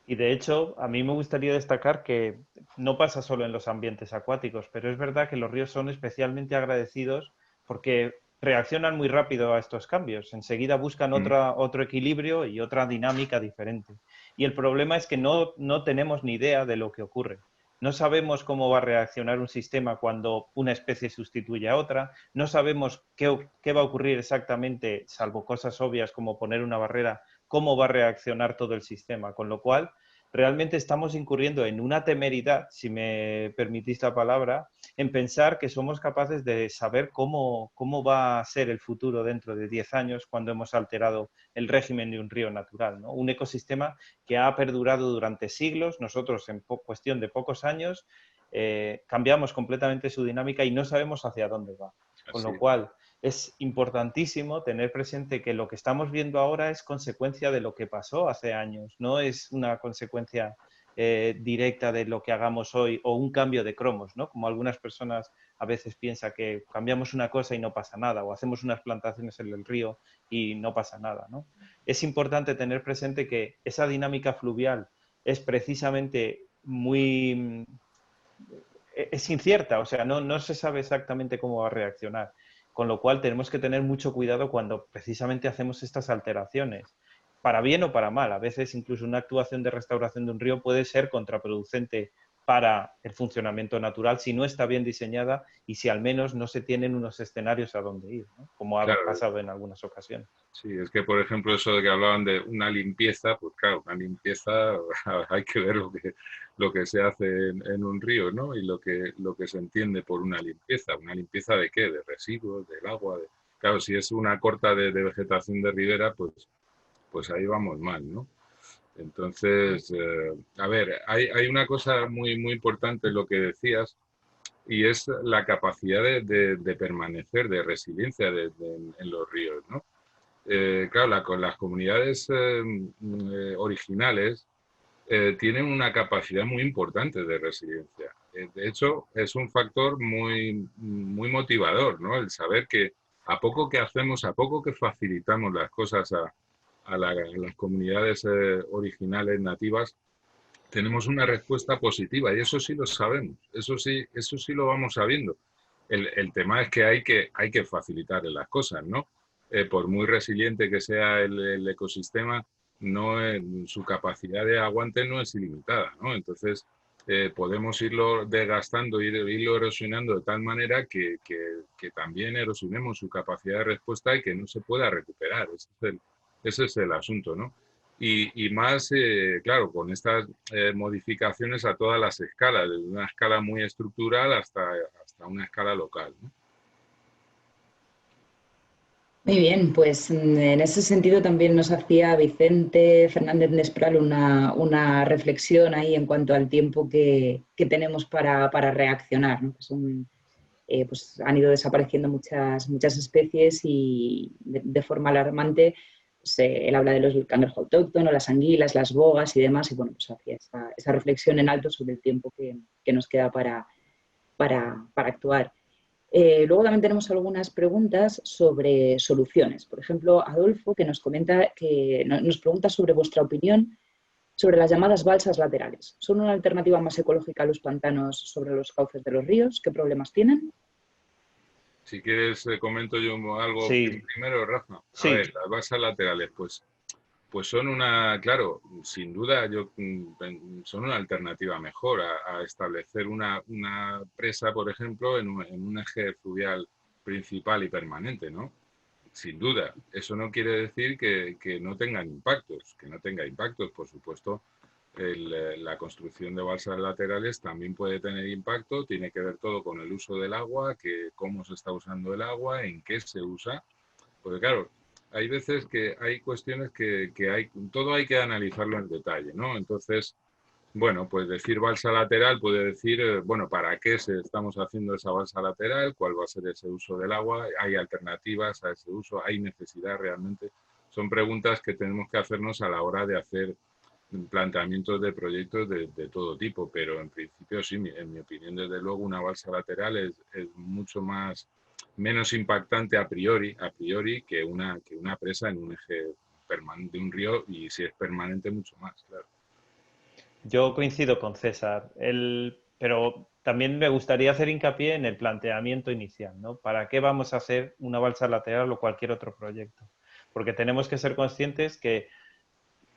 Y de hecho, a mí me gustaría destacar que no pasa solo en los ambientes acuáticos, pero es verdad que los ríos son especialmente agradecidos porque reaccionan muy rápido a estos cambios. Enseguida buscan otro equilibrio y otra dinámica diferente. Y el problema es que no tenemos ni idea de lo que ocurre. No sabemos cómo va a reaccionar un sistema cuando una especie sustituye a otra. No sabemos qué va a ocurrir exactamente, salvo cosas obvias como poner una barrera, cómo va a reaccionar todo el sistema. Con lo cual, realmente estamos incurriendo en una temeridad, si me permitís la palabra, en pensar que somos capaces de saber cómo va a ser el futuro dentro de 10 años cuando hemos alterado el régimen de un río natural, ¿no? Un ecosistema que ha perdurado durante siglos. Nosotros en cuestión de pocos años cambiamos completamente su dinámica y no sabemos hacia dónde va. Con lo cual es importantísimo tener presente que lo que estamos viendo ahora es consecuencia de lo que pasó hace años, no es una consecuencia directa de lo que hagamos hoy o un cambio de cromos, ¿no? Como algunas personas a veces piensan que cambiamos una cosa y no pasa nada, o hacemos unas plantaciones en el río y no pasa nada, ¿no? Es importante tener presente que esa dinámica fluvial es precisamente es incierta, o sea, no se sabe exactamente cómo va a reaccionar, con lo cual tenemos que tener mucho cuidado cuando precisamente hacemos estas alteraciones, para bien o para mal. A veces incluso una actuación de restauración de un río puede ser contraproducente para el funcionamiento natural si no está bien diseñada y si al menos no se tienen unos escenarios a donde ir, ¿no? Como ha pasado en algunas ocasiones. Sí, es que, por ejemplo, eso de que hablaban de una limpieza, pues claro, una limpieza hay que ver lo que se hace en un río, ¿no? Y lo que se entiende por una limpieza. ¿Una limpieza de qué? De residuos, del agua. Claro, si es una corta de vegetación de ribera, pues ahí vamos mal, ¿no? Entonces, a ver, hay una cosa muy, muy importante en lo que decías, y es la capacidad de permanecer, de resiliencia en los ríos, ¿no? Claro, con las comunidades originales tienen una capacidad muy importante de resiliencia. De hecho, es un factor muy, muy motivador, ¿no? El saber que a poco que hacemos, a poco que facilitamos las cosas a las comunidades originales nativas, tenemos una respuesta positiva y eso sí lo sabemos, eso sí lo vamos sabiendo. El tema es que hay que facilitar las cosas, ¿no? Por muy resiliente que sea el ecosistema, no su capacidad de aguante no es ilimitada, ¿no? Entonces, podemos irlo desgastando, irlo erosionando de tal manera que también erosionemos su capacidad de respuesta y que no se pueda recuperar. Ese es el asunto, ¿no? Y más, claro, con estas modificaciones a todas las escalas, desde una escala muy estructural hasta una escala local, ¿no? Muy bien, pues en ese sentido también nos hacía Vicente Fernández Nespral una reflexión ahí en cuanto al tiempo que tenemos para reaccionar, ¿no? Pues han ido desapareciendo muchas especies y de forma alarmante. Pues, él habla de los cangrejos autóctonos, las anguilas, las bogas y demás, y bueno, pues hacía esa reflexión en alto sobre el tiempo que nos queda para actuar. Luego también tenemos algunas preguntas sobre soluciones. Por ejemplo, Adolfo, que nos pregunta sobre vuestra opinión sobre las llamadas balsas laterales. ¿Son una alternativa más ecológica a los pantanos sobre los cauces de los ríos? ¿Qué problemas tienen? Si quieres, comento yo algo Sí, primero, Rafa. A sí. ver, las balsas laterales, pues son claro, sin duda, son una alternativa mejor a establecer una presa, por ejemplo, en un eje fluvial principal y permanente, ¿no? Sin duda. Eso no quiere decir que no tengan impactos, que no tenga impactos, por supuesto. La construcción de balsas laterales también puede tener impacto, tiene que ver todo con el uso del agua, cómo se está usando el agua, en qué se usa, porque claro, hay veces que hay cuestiones todo hay que analizarlo en detalle, ¿no? Entonces, bueno, pues decir balsa lateral puede decir, bueno, ¿para qué estamos haciendo esa balsa lateral? ¿Cuál va a ser ese uso del agua? ¿Hay alternativas a ese uso? ¿Hay necesidad realmente? Son preguntas que tenemos que hacernos a la hora de hacer planteamientos de proyectos de todo tipo, pero en principio sí, en mi opinión, desde luego, una balsa lateral es mucho menos impactante a priori que una presa en un eje permanente de un río, y si es permanente mucho más, claro. Yo coincido con César, pero también me gustaría hacer hincapié en el planteamiento inicial, ¿no? ¿Para qué vamos a hacer una balsa lateral o cualquier otro proyecto? Porque tenemos que ser conscientes que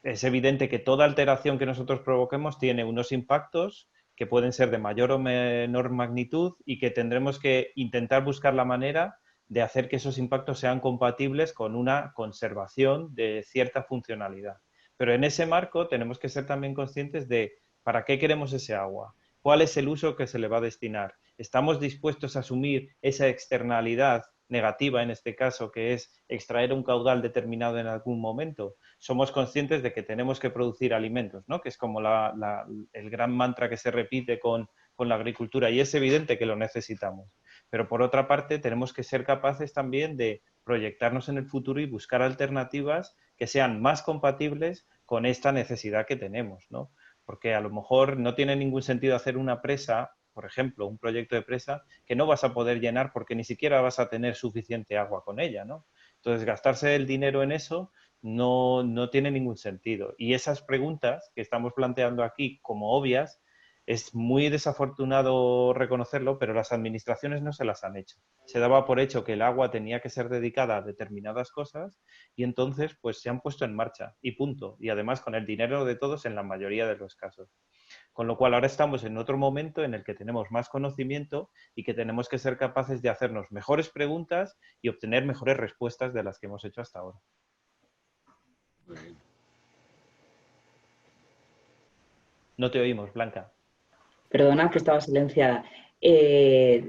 es evidente que toda alteración que nosotros provoquemos tiene unos impactos que pueden ser de mayor o menor magnitud y que tendremos que intentar buscar la manera de hacer que esos impactos sean compatibles con una conservación de cierta funcionalidad. Pero en ese marco tenemos que ser también conscientes de para qué queremos ese agua, cuál es el uso que se le va a destinar. ¿Estamos dispuestos a asumir esa externalidad negativa, en este caso, que es extraer un caudal determinado en algún momento? Somos conscientes de que tenemos que producir alimentos, ¿no? Que es como el gran mantra que se repite con la agricultura, y es evidente que lo necesitamos. Pero por otra parte, tenemos que ser capaces también de proyectarnos en el futuro y buscar alternativas que sean más compatibles con esta necesidad que tenemos, ¿no? Porque a lo mejor no tiene ningún sentido hacer una presa, por ejemplo, un proyecto de presa, que no vas a poder llenar porque ni siquiera vas a tener suficiente agua con ella, ¿no? Entonces, gastarse el dinero en eso no tiene ningún sentido. Y esas preguntas que estamos planteando aquí como obvias, es muy desafortunado reconocerlo, pero las administraciones no se las han hecho. Se daba por hecho que el agua tenía que ser dedicada a determinadas cosas y entonces pues se han puesto en marcha y punto. Y además con el dinero de todos en la mayoría de los casos. Con lo cual ahora estamos en otro momento en el que tenemos más conocimiento y que tenemos que ser capaces de hacernos mejores preguntas y obtener mejores respuestas de las que hemos hecho hasta ahora. No te oímos, Blanca. Perdona que estaba silenciada.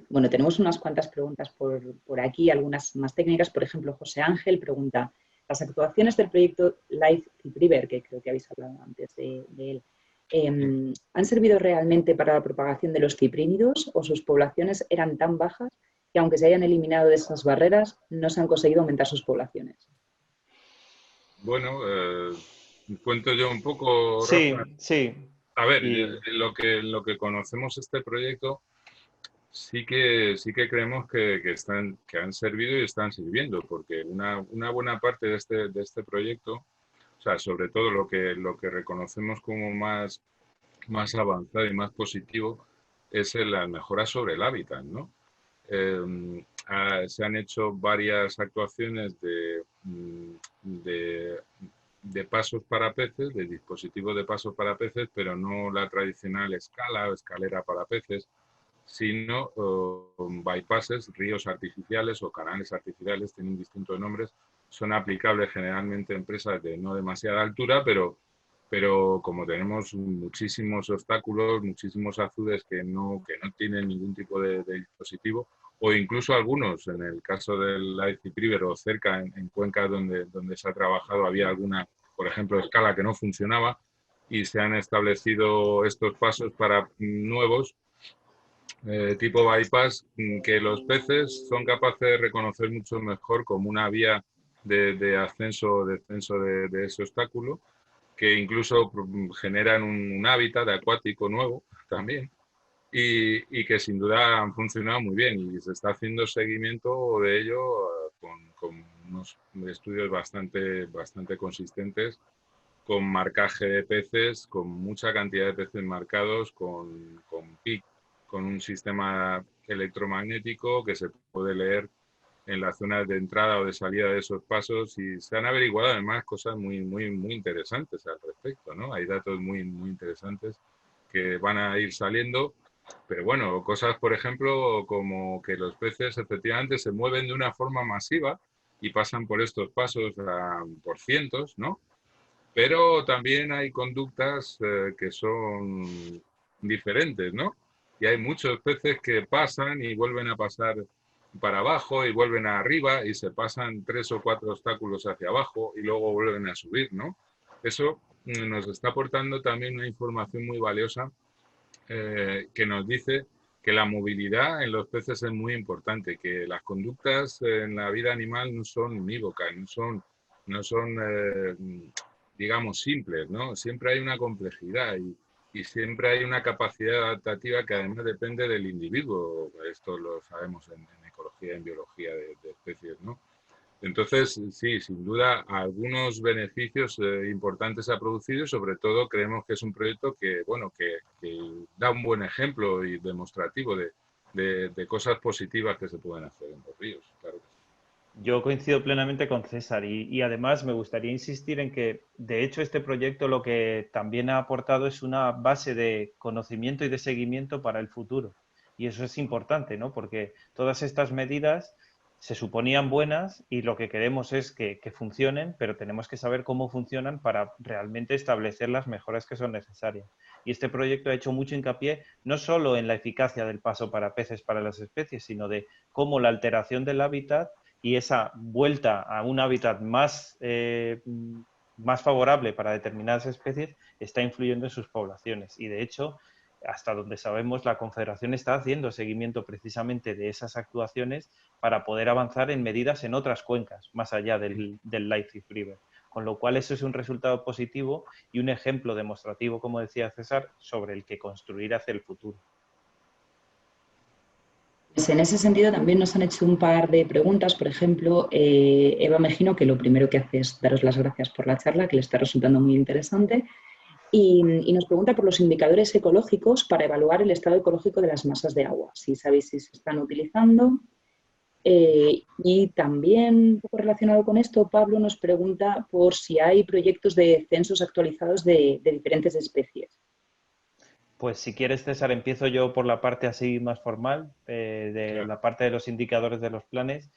Bueno, tenemos unas cuantas preguntas por aquí, algunas más técnicas. Por ejemplo, José Ángel pregunta, las actuaciones del proyecto Life River, que creo que habéis hablado antes de él, ¿han servido realmente para la propagación de los ciprínidos o sus poblaciones eran tan bajas que aunque se hayan eliminado de esas barreras, no se han conseguido aumentar sus poblaciones? Bueno, cuento yo un poco, Sí, Rafa. sí. A ver, Y en lo que conocemos este proyecto, sí que creemos que han servido y están sirviendo, porque una buena parte de este proyecto, o sea, sobre todo lo que reconocemos como más avanzado y más positivo, es en las mejoras sobre el hábitat, ¿no? Se han hecho varias actuaciones de, de pasos para peces, de dispositivos de pasos para peces, pero no la tradicional escala o escalera para peces, sino bypasses, ríos artificiales o canales artificiales, tienen distintos nombres, son aplicables generalmente a empresas de no demasiada altura, pero como tenemos muchísimos obstáculos, muchísimos azudes que no tienen ningún tipo de dispositivo, o incluso algunos, en el caso del Life River o cerca en cuencas donde se ha trabajado, había alguna, por ejemplo, escala que no funcionaba y se han establecido estos pasos para nuevos tipo bypass que los peces son capaces de reconocer mucho mejor como una vía de ascenso o descenso de ese obstáculo, que incluso generan un hábitat acuático nuevo también y que sin duda han funcionado muy bien y se está haciendo seguimiento de ello con unos estudios bastante consistentes, con marcaje de peces, con mucha cantidad de peces marcados, con PIC, con un sistema electromagnético que se puede leer en las zonas de entrada o de salida de esos pasos y se han averiguado además cosas muy interesantes al respecto, ¿no? Hay datos muy interesantes que van a ir saliendo, pero bueno, cosas por ejemplo como que los peces efectivamente se mueven de una forma masiva y pasan por estos pasos por cientos, ¿no? Pero también hay conductas que son diferentes, ¿no? Y hay muchos peces que pasan y vuelven a pasar para abajo y vuelven arriba y se pasan 3 o 4 obstáculos hacia abajo y luego vuelven a subir, ¿no? Eso nos está aportando también una información muy valiosa que nos dice que la movilidad en los peces es muy importante, que las conductas en la vida animal no son unívocas, no son digamos, simples, ¿no? Siempre hay una complejidad y siempre hay una capacidad adaptativa que además depende del individuo. Esto lo sabemos en ecología, en biología de especies, ¿no? Entonces, sí, sin duda, algunos beneficios importantes ha producido y sobre todo creemos que es un proyecto que, bueno, que da un buen ejemplo y demostrativo de cosas positivas que se pueden hacer en los ríos. Claro que sí. Yo coincido plenamente con César y además me gustaría insistir en que, de hecho, este proyecto lo que también ha aportado es una base de conocimiento y de seguimiento para el futuro. Y eso es importante, ¿no? Porque todas estas medidas se suponían buenas y lo que queremos es que funcionen, pero tenemos que saber cómo funcionan para realmente establecer las mejoras que son necesarias. Y este proyecto ha hecho mucho hincapié no solo en la eficacia del paso para peces para las especies, sino de cómo la alteración del hábitat y esa vuelta a un hábitat más favorable para determinadas especies está influyendo en sus poblaciones. Y de hecho, hasta donde sabemos, la Confederación está haciendo seguimiento precisamente de esas actuaciones para poder avanzar en medidas en otras cuencas, más allá del Leipzig River. Con lo cual, eso es un resultado positivo y un ejemplo demostrativo, como decía César, sobre el que construir hacia el futuro. Pues en ese sentido también nos han hecho un par de preguntas. Por ejemplo, Eva Mejino, que lo primero que hace es daros las gracias por la charla, que le está resultando muy interesante, y nos pregunta por los indicadores ecológicos para evaluar el estado ecológico de las masas de agua, si sabéis si se están utilizando. Y también, un poco relacionado con esto, Pablo nos pregunta por si hay proyectos de censos actualizados de diferentes especies. Pues si quieres, César, empiezo yo por la parte así más formal, de Claro. la parte de los indicadores de los planes.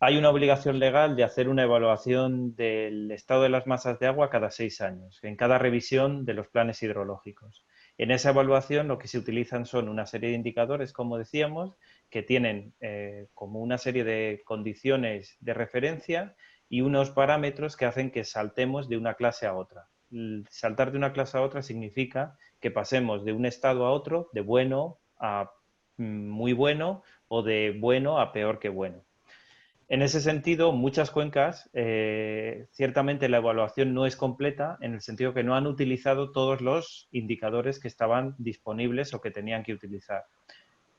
Hay una obligación legal de hacer una evaluación del estado de las masas de agua cada 6 años, en cada revisión de los planes hidrológicos. En esa evaluación lo que se utilizan son una serie de indicadores, como decíamos, que tienen como una serie de condiciones de referencia y unos parámetros que hacen que saltemos de una clase a otra. Saltar de una clase a otra significa que pasemos de un estado a otro, de bueno a muy bueno o de bueno a peor que bueno. En ese sentido, muchas cuencas, ciertamente la evaluación no es completa en el sentido que no han utilizado todos los indicadores que estaban disponibles o que tenían que utilizar.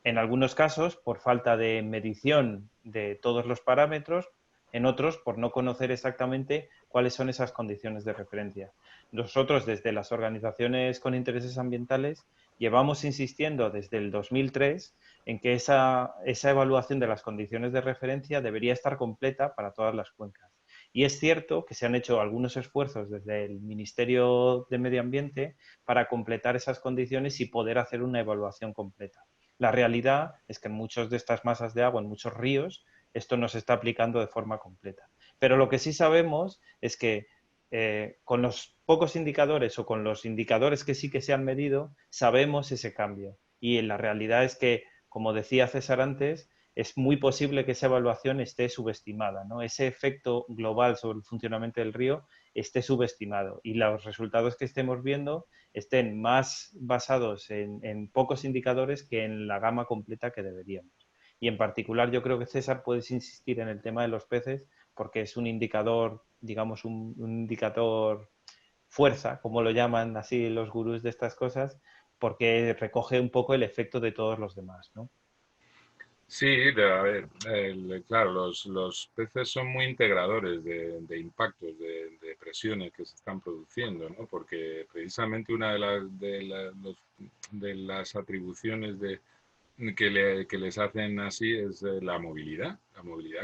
En algunos casos, por falta de medición de todos los parámetros, en otros, por no conocer exactamente cuáles son esas condiciones de referencia. Nosotros, desde las organizaciones con intereses ambientales, llevamos insistiendo desde el 2003 en que esa evaluación de las condiciones de referencia debería estar completa para todas las cuencas. Y es cierto que se han hecho algunos esfuerzos desde el Ministerio de Medio Ambiente para completar esas condiciones y poder hacer una evaluación completa. La realidad es que en muchas de estas masas de agua, en muchos ríos, esto no se está aplicando de forma completa. Pero lo que sí sabemos es que con los pocos indicadores o con los indicadores que sí que se han medido, sabemos ese cambio. Y la realidad es que, como decía César antes, es muy posible que esa evaluación esté subestimada, ¿no? Ese efecto global sobre el funcionamiento del río esté subestimado y los resultados que estemos viendo estén más basados en pocos indicadores que en la gama completa que deberíamos. Y en particular yo creo que César puedes insistir en el tema de los peces porque es un indicador, digamos, un indicador fuerza, como lo llaman así los gurús de estas cosas, porque recoge un poco el efecto de todos los demás, ¿no? Sí, a ver, claro, los peces son muy integradores de impactos, de presiones que se están produciendo, ¿no? Porque precisamente una de las atribuciones que les hacen así es la movilidad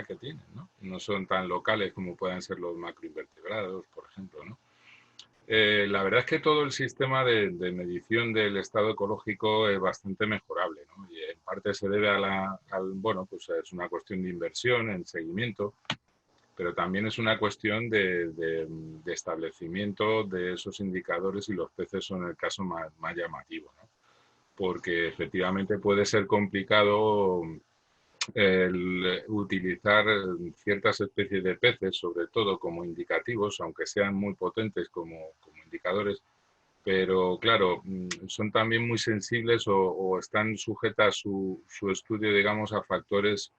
que tienen, ¿no? No son tan locales como puedan ser los macroinvertebrados, por ejemplo, ¿no? La verdad es que todo el sistema de medición del estado ecológico es bastante mejorable, ¿no? Y en parte se debe bueno, pues es una cuestión de inversión, en seguimiento, pero también es una cuestión de establecimiento de esos indicadores y los peces son el caso más llamativo, ¿no? Porque efectivamente puede ser complicado el utilizar ciertas especies de peces, sobre todo como indicativos, aunque sean muy potentes como indicadores, pero claro, son también muy sensibles o están sujetas su estudio, digamos, a factores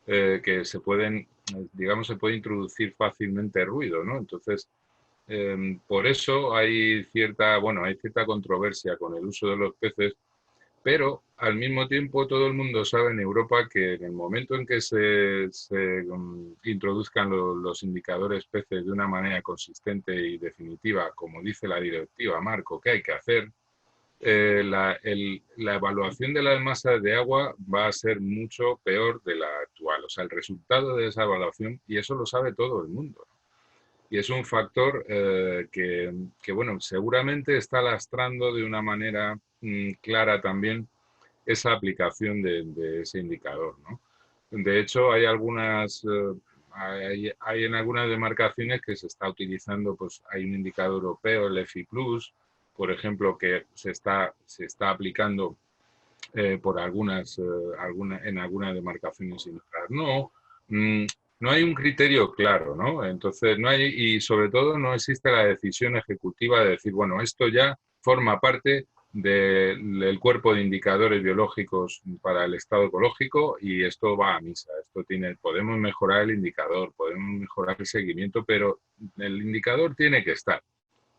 que se pueden, digamos, se puede introducir fácilmente ruido, ¿no? Entonces, por eso hay cierta controversia con el uso de los peces, pero al mismo tiempo todo el mundo sabe en Europa que en el momento en que se introduzcan los indicadores peces de una manera consistente y definitiva, como dice la directiva marco que hay que hacer, la evaluación de las masas de agua va a ser mucho peor de la actual. O sea, el resultado de esa evaluación, y eso lo sabe todo el mundo, ¿no? Y es un factor bueno, seguramente está lastrando de una manera clara también esa aplicación de ese indicador, ¿no? De hecho, hay hay en algunas demarcaciones que se está utilizando, pues hay un indicador europeo, el EFI Plus, por ejemplo, que se está aplicando por en algunas demarcaciones y en otras no. No hay un criterio claro, ¿no? Entonces, no hay, y sobre todo no existe la decisión ejecutiva de decir, bueno, esto ya forma parte del cuerpo de indicadores biológicos para el estado ecológico y esto va a misa. Podemos mejorar el indicador, podemos mejorar el seguimiento, pero el indicador tiene que estar,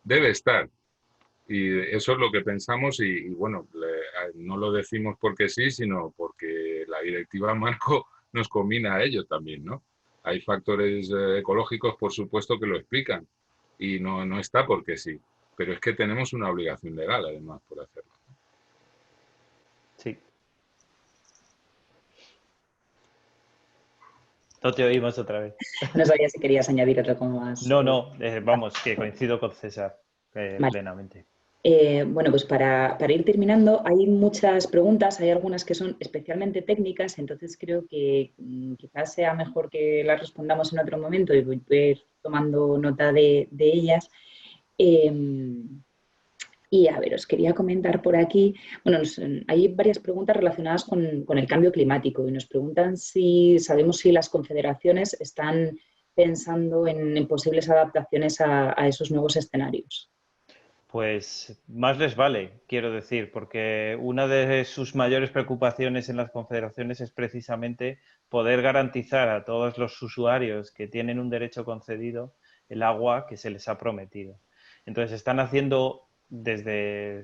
debe estar. Y eso es lo que pensamos bueno, no lo decimos porque sí, sino porque la directiva marco nos combina a ello también, ¿no? Hay factores ecológicos, por supuesto, que lo explican y no está porque sí, pero es que tenemos una obligación legal, además, por hacerlo. Sí. No te oímos otra vez. No sabía si querías añadir otra como más. No, vamos, que coincido con César Vale. plenamente. Bueno, pues para ir terminando, hay muchas preguntas, hay algunas que son especialmente técnicas, entonces creo que quizás sea mejor que las respondamos en otro momento y voy a ir tomando nota de ellas. Y a ver, os quería comentar por aquí, bueno, hay varias preguntas relacionadas con el cambio climático y nos preguntan si sabemos si las confederaciones están pensando en posibles adaptaciones a esos nuevos escenarios. Pues más les vale, quiero decir, porque una de sus mayores preocupaciones en las confederaciones es precisamente poder garantizar a todos los usuarios que tienen un derecho concedido el agua que se les ha prometido. Entonces están haciendo,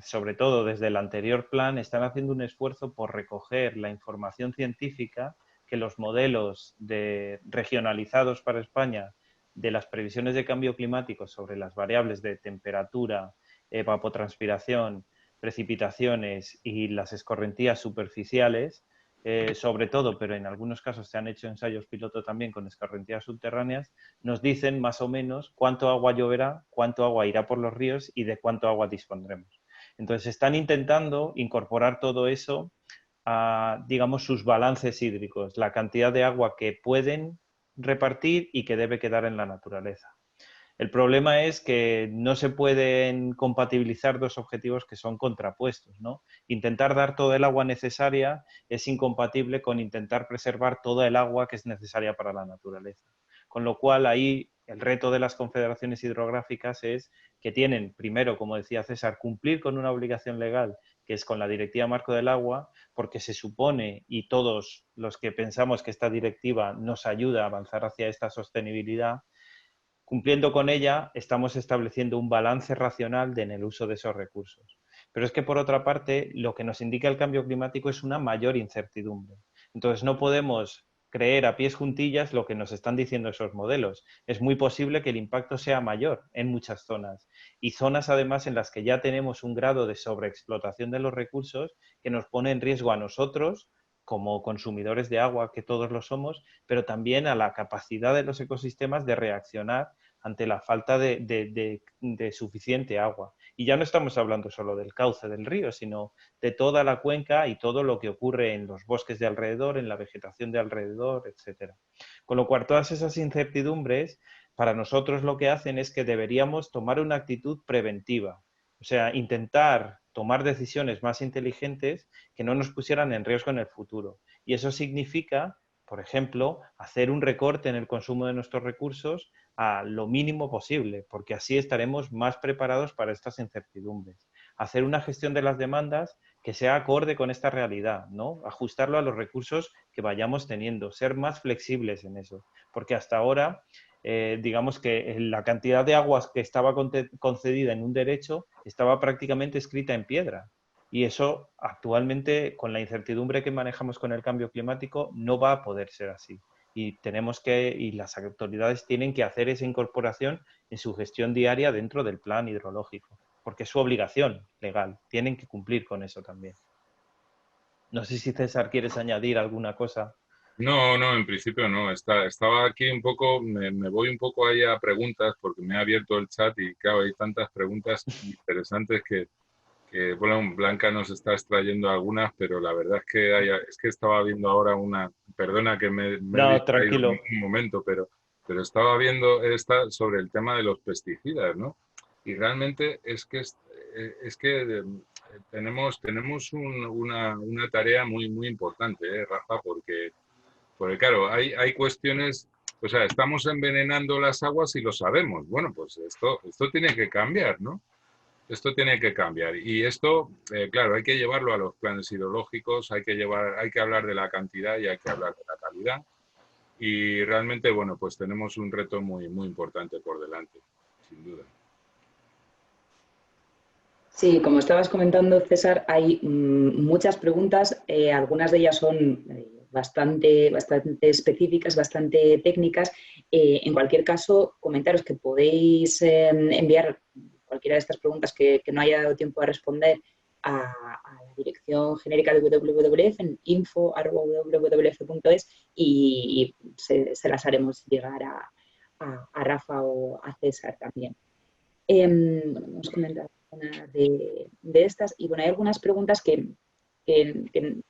sobre todo desde el anterior plan, están haciendo un esfuerzo por recoger la información científica que los modelos regionalizados para España de las previsiones de cambio climático sobre las variables de temperatura, evapotranspiración, precipitaciones y las escorrentías superficiales, sobre todo, pero en algunos casos se han hecho ensayos piloto también con escorrentías subterráneas, nos dicen más o menos cuánto agua lloverá, cuánto agua irá por los ríos y de cuánto agua dispondremos. Entonces, están intentando incorporar todo eso a, digamos, sus balances hídricos, la cantidad de agua que pueden repartir y que debe quedar en la naturaleza. El problema es que no se pueden compatibilizar dos objetivos que son contrapuestos, ¿no? Intentar dar todo el agua necesaria es incompatible con intentar preservar toda el agua que es necesaria para la naturaleza. Con lo cual, ahí el reto de las confederaciones hidrográficas es que tienen, primero, como decía César, cumplir con una obligación legal, que es con la Directiva Marco del Agua, porque se supone, y todos los que pensamos que esta directiva nos ayuda a avanzar hacia esta sostenibilidad, cumpliendo con ella, estamos estableciendo un balance racional en el uso de esos recursos. Pero es que, por otra parte, lo que nos indica el cambio climático es una mayor incertidumbre. Entonces, no podemos creer a pies juntillas lo que nos están diciendo esos modelos. Es muy posible que el impacto sea mayor en muchas zonas y zonas, además, en las que ya tenemos un grado de sobreexplotación de los recursos que nos pone en riesgo a nosotros como consumidores de agua, que todos lo somos, pero también a la capacidad de los ecosistemas de reaccionar ante la falta de suficiente agua. Y ya no estamos hablando solo del cauce del río, sino de toda la cuenca y todo lo que ocurre en los bosques de alrededor, en la vegetación de alrededor, etc. Con lo cual, todas esas incertidumbres, para nosotros lo que hacen es que deberíamos tomar una actitud preventiva. O sea, intentar tomar decisiones más inteligentes que no nos pusieran en riesgo en el futuro. Y eso significa, por ejemplo, hacer un recorte en el consumo de nuestros recursos a lo mínimo posible, porque así estaremos más preparados para estas incertidumbres. Hacer una gestión de las demandas que sea acorde con esta realidad, ¿no? Ajustarlo a los recursos que vayamos teniendo, ser más flexibles en eso, porque hasta ahora digamos que la cantidad de aguas que estaba concedida en un derecho estaba prácticamente escrita en piedra. Y eso actualmente, con la incertidumbre que manejamos con el cambio climático, no va a poder ser así. Y las autoridades tienen que hacer esa incorporación en su gestión diaria dentro del plan hidrológico, porque es su obligación legal. Tienen que cumplir con eso también. No sé si César quieres añadir alguna cosa. No, no, en principio no. Estaba aquí un poco, me voy un poco ahí a preguntas porque me ha abierto el chat y claro, hay tantas preguntas interesantes que bueno, Blanca nos está extrayendo algunas, pero la verdad es que es que estaba viendo ahora una, perdona que me he No, distraído tranquilo. un momento, pero estaba viendo esta sobre el tema de los pesticidas, ¿no? Y realmente es que tenemos una tarea muy, muy importante, Rafa, porque claro, hay cuestiones, o sea, estamos envenenando las aguas y lo sabemos. Bueno, pues esto tiene que cambiar, ¿no? Esto tiene que cambiar. Y esto, claro, hay que llevarlo a los planes hidrológicos, hay que hablar de la cantidad y hay que hablar de la calidad. Y realmente, bueno, pues tenemos un reto muy, muy importante por delante, sin duda. Sí, como estabas comentando, César, hay muchas preguntas, algunas de ellas son bastante específicas, bastante técnicas. En cualquier caso, comentaros que podéis enviar cualquiera de estas preguntas que no haya dado tiempo a responder a la dirección genérica de WWF en info@wwf.es y se las haremos llegar a Rafa o a César también. Bueno, hemos comentado una de estas y bueno, hay algunas preguntas que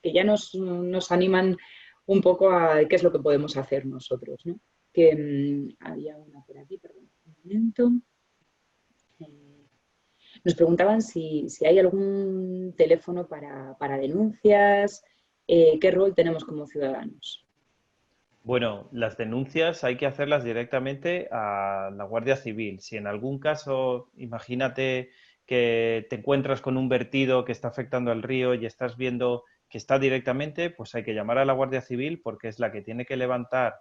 ya nos animan un poco a qué es lo que podemos hacer nosotros, ¿no? Había una por aquí, perdón, un momento. Nos preguntaban si hay algún teléfono para denuncias, qué rol tenemos como ciudadanos. Bueno, las denuncias hay que hacerlas directamente a la Guardia Civil. Si en algún caso, imagínate que te encuentras con un vertido que está afectando al río y estás viendo que está directamente, pues hay que llamar a la Guardia Civil porque es la que tiene que levantar,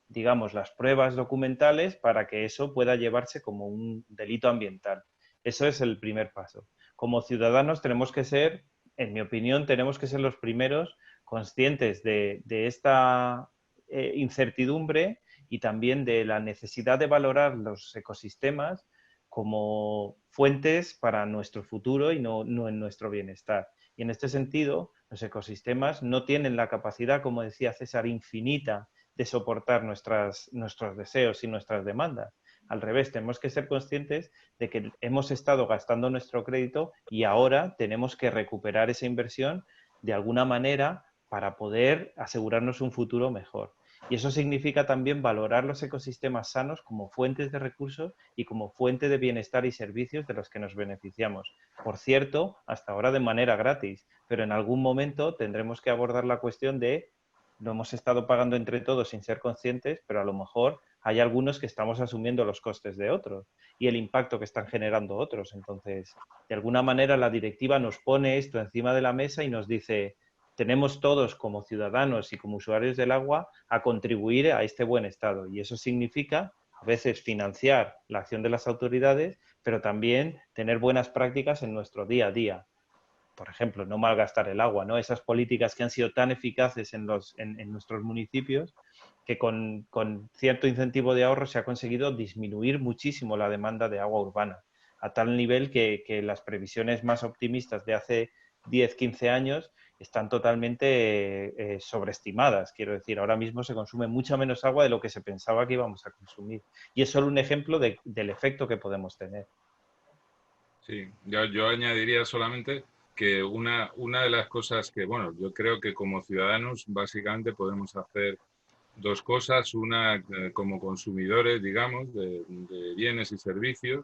digamos, las pruebas documentales para que eso pueda llevarse como un delito ambiental. Eso es el primer paso. Como ciudadanos tenemos que ser, en mi opinión, tenemos que ser los primeros conscientes de esta incertidumbre y también de la necesidad de valorar los ecosistemas como fuentes para nuestro futuro y no en nuestro bienestar. Y en este sentido, los ecosistemas no tienen la capacidad, como decía César, infinita de soportar nuestros deseos y nuestras demandas. Al revés, tenemos que ser conscientes de que hemos estado gastando nuestro crédito y ahora tenemos que recuperar esa inversión de alguna manera para poder asegurarnos un futuro mejor. Y eso significa también valorar los ecosistemas sanos como fuentes de recursos y como fuente de bienestar y servicios de los que nos beneficiamos. Por cierto, hasta ahora de manera gratis, pero en algún momento tendremos que abordar la cuestión de lo hemos estado pagando entre todos sin ser conscientes, pero a lo mejor hay algunos que estamos asumiendo los costes de otros y el impacto que están generando otros. Entonces, de alguna manera la directiva nos pone esto encima de la mesa y nos dice, tenemos todos como ciudadanos y como usuarios del agua a contribuir a este buen estado. Y eso significa a veces financiar la acción de las autoridades, pero también tener buenas prácticas en nuestro día a día. Por ejemplo, no malgastar el agua, ¿no? Esas políticas que han sido tan eficaces en nuestros municipios que con cierto incentivo de ahorro se ha conseguido disminuir muchísimo la demanda de agua urbana, a tal nivel que las previsiones más optimistas de hace 10, 15 años están totalmente sobreestimadas. Quiero decir, ahora mismo se consume mucha menos agua de lo que se pensaba que íbamos a consumir. Y es solo un ejemplo del efecto que podemos tener. Sí, yo añadiría solamente que una de las cosas que, bueno, yo creo que como ciudadanos básicamente podemos hacer dos cosas. Una, como consumidores, digamos, de bienes y servicios,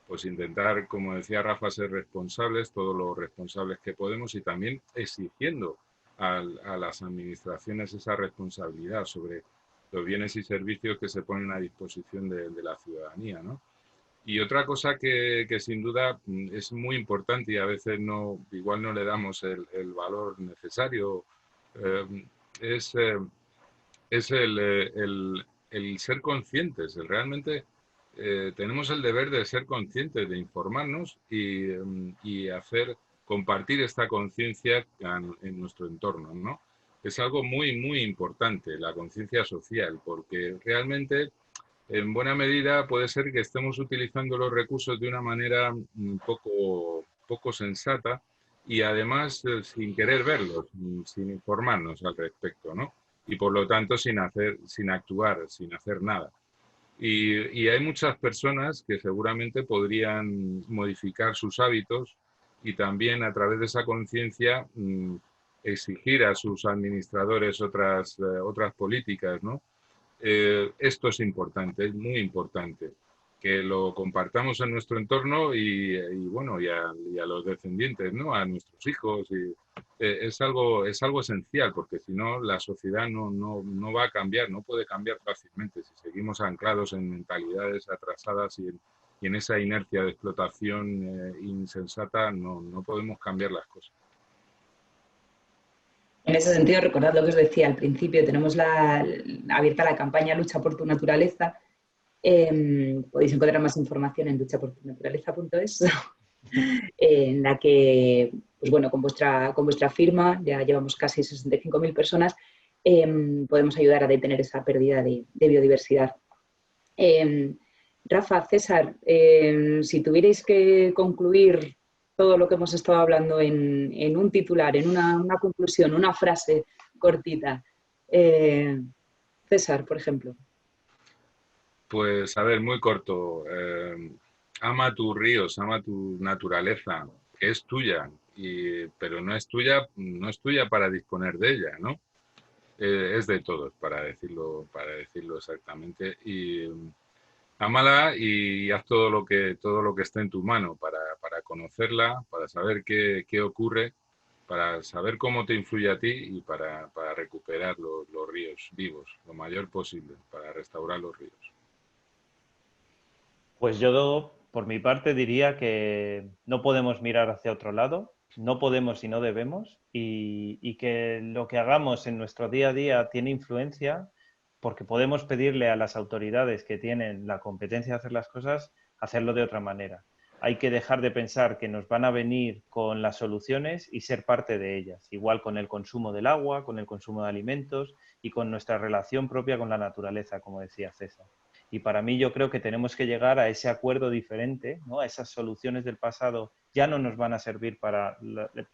pues intentar, como decía Rafa, ser responsables, todos los responsables que podemos y también exigiendo a las administraciones esa responsabilidad sobre los bienes y servicios que se ponen a disposición de la ciudadanía, ¿no? Y otra cosa que sin duda es muy importante y a veces no, igual no le damos el valor necesario, eh, es, eh, es el ser conscientes, el realmente tenemos el deber de ser conscientes, de informarnos y hacer compartir esta conciencia en nuestro entorno, ¿no? Es algo muy, muy importante, la conciencia social, porque realmente, en buena medida, puede ser que estemos utilizando los recursos de una manera un poco sensata y además sin querer verlos, sin informarnos al respecto, ¿no? Y por lo tanto sin actuar, sin hacer nada. Y hay muchas personas que seguramente podrían modificar sus hábitos y también a través de esa conciencia exigir a sus administradores otras políticas, ¿no? Esto es importante, es muy importante, que lo compartamos en nuestro entorno y a los descendientes, ¿no? A nuestros hijos. Es algo esencial, porque si no, la sociedad no va a cambiar, no puede cambiar fácilmente. Si seguimos anclados en mentalidades atrasadas y en esa inercia de explotación insensata, no podemos cambiar las cosas. En ese sentido, recordad lo que os decía al principio, tenemos abierta la campaña Lucha por tu naturaleza. Podéis encontrar más información en luchaportunaturaleza.es, en la que, pues bueno, con vuestra firma, ya llevamos casi 65.000 personas, podemos ayudar a detener esa pérdida de biodiversidad. Rafa, César, si tuvierais que concluir todo lo que hemos estado hablando en un titular, en una conclusión, una frase cortita. César, por ejemplo. Pues, a ver, muy corto. Ama tus ríos, ama tu naturaleza, que es tuya, pero no es tuya para disponer de ella, ¿no? Es de todos, para decirlo exactamente. Y ámala y haz todo lo que esté en tu mano para conocerla, para saber qué ocurre, para saber cómo te influye a ti y para recuperar los ríos vivos lo mayor posible, para restaurar los ríos. Pues yo, por mi parte, diría que no podemos mirar hacia otro lado, no podemos y no debemos, y que lo que hagamos en nuestro día a día tiene influencia, porque podemos pedirle a las autoridades que tienen la competencia de hacer las cosas, hacerlo de otra manera. Hay que dejar de pensar que nos van a venir con las soluciones y ser parte de ellas, igual con el consumo del agua, con el consumo de alimentos y con nuestra relación propia con la naturaleza, como decía César. Y para mí yo creo que tenemos que llegar a ese acuerdo diferente, ¿no? Esas soluciones del pasado ya no nos van a servir para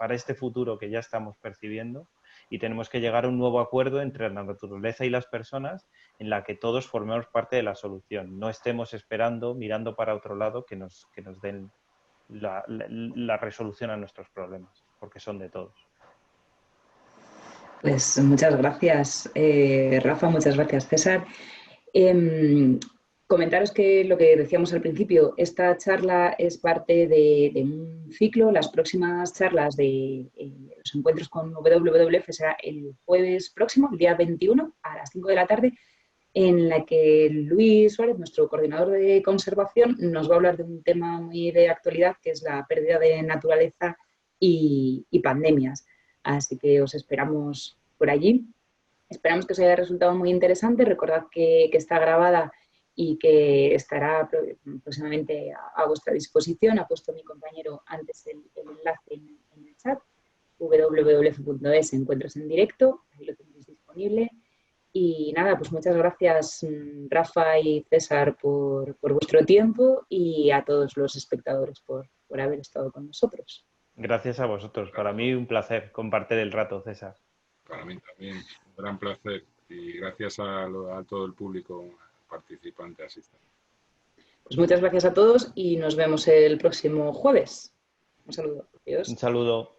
este futuro que ya estamos percibiendo, y tenemos que llegar a un nuevo acuerdo entre la naturaleza y las personas en la que todos formemos parte de la solución. No estemos esperando, mirando para otro lado, que nos den la resolución a nuestros problemas, porque son de todos. Pues muchas gracias, Rafa, muchas gracias, César. Comentaros que lo que decíamos al principio, esta charla es parte de un ciclo. Las próximas charlas de los encuentros con WWF será el jueves próximo, el día 21, a las 5 de la tarde, en la que Luis Suárez, nuestro coordinador de conservación, nos va a hablar de un tema muy de actualidad, que es la pérdida de naturaleza y pandemias. Así que os esperamos por allí. Esperamos que os haya resultado muy interesante. Recordad que está grabada y que estará próximamente a vuestra disposición. Ha puesto mi compañero antes el enlace en el chat, www.es, encuentros en directo, ahí lo tenéis disponible. Y nada, pues muchas gracias, Rafa y César, por vuestro tiempo, y a todos los espectadores por haber estado con nosotros. Gracias a vosotros. Para mí un placer compartir el rato, César. Para mí también un gran placer, y gracias a todo el público participante asistente. Pues muchas gracias a todos y nos vemos el próximo jueves. Un saludo. Adiós. Un saludo.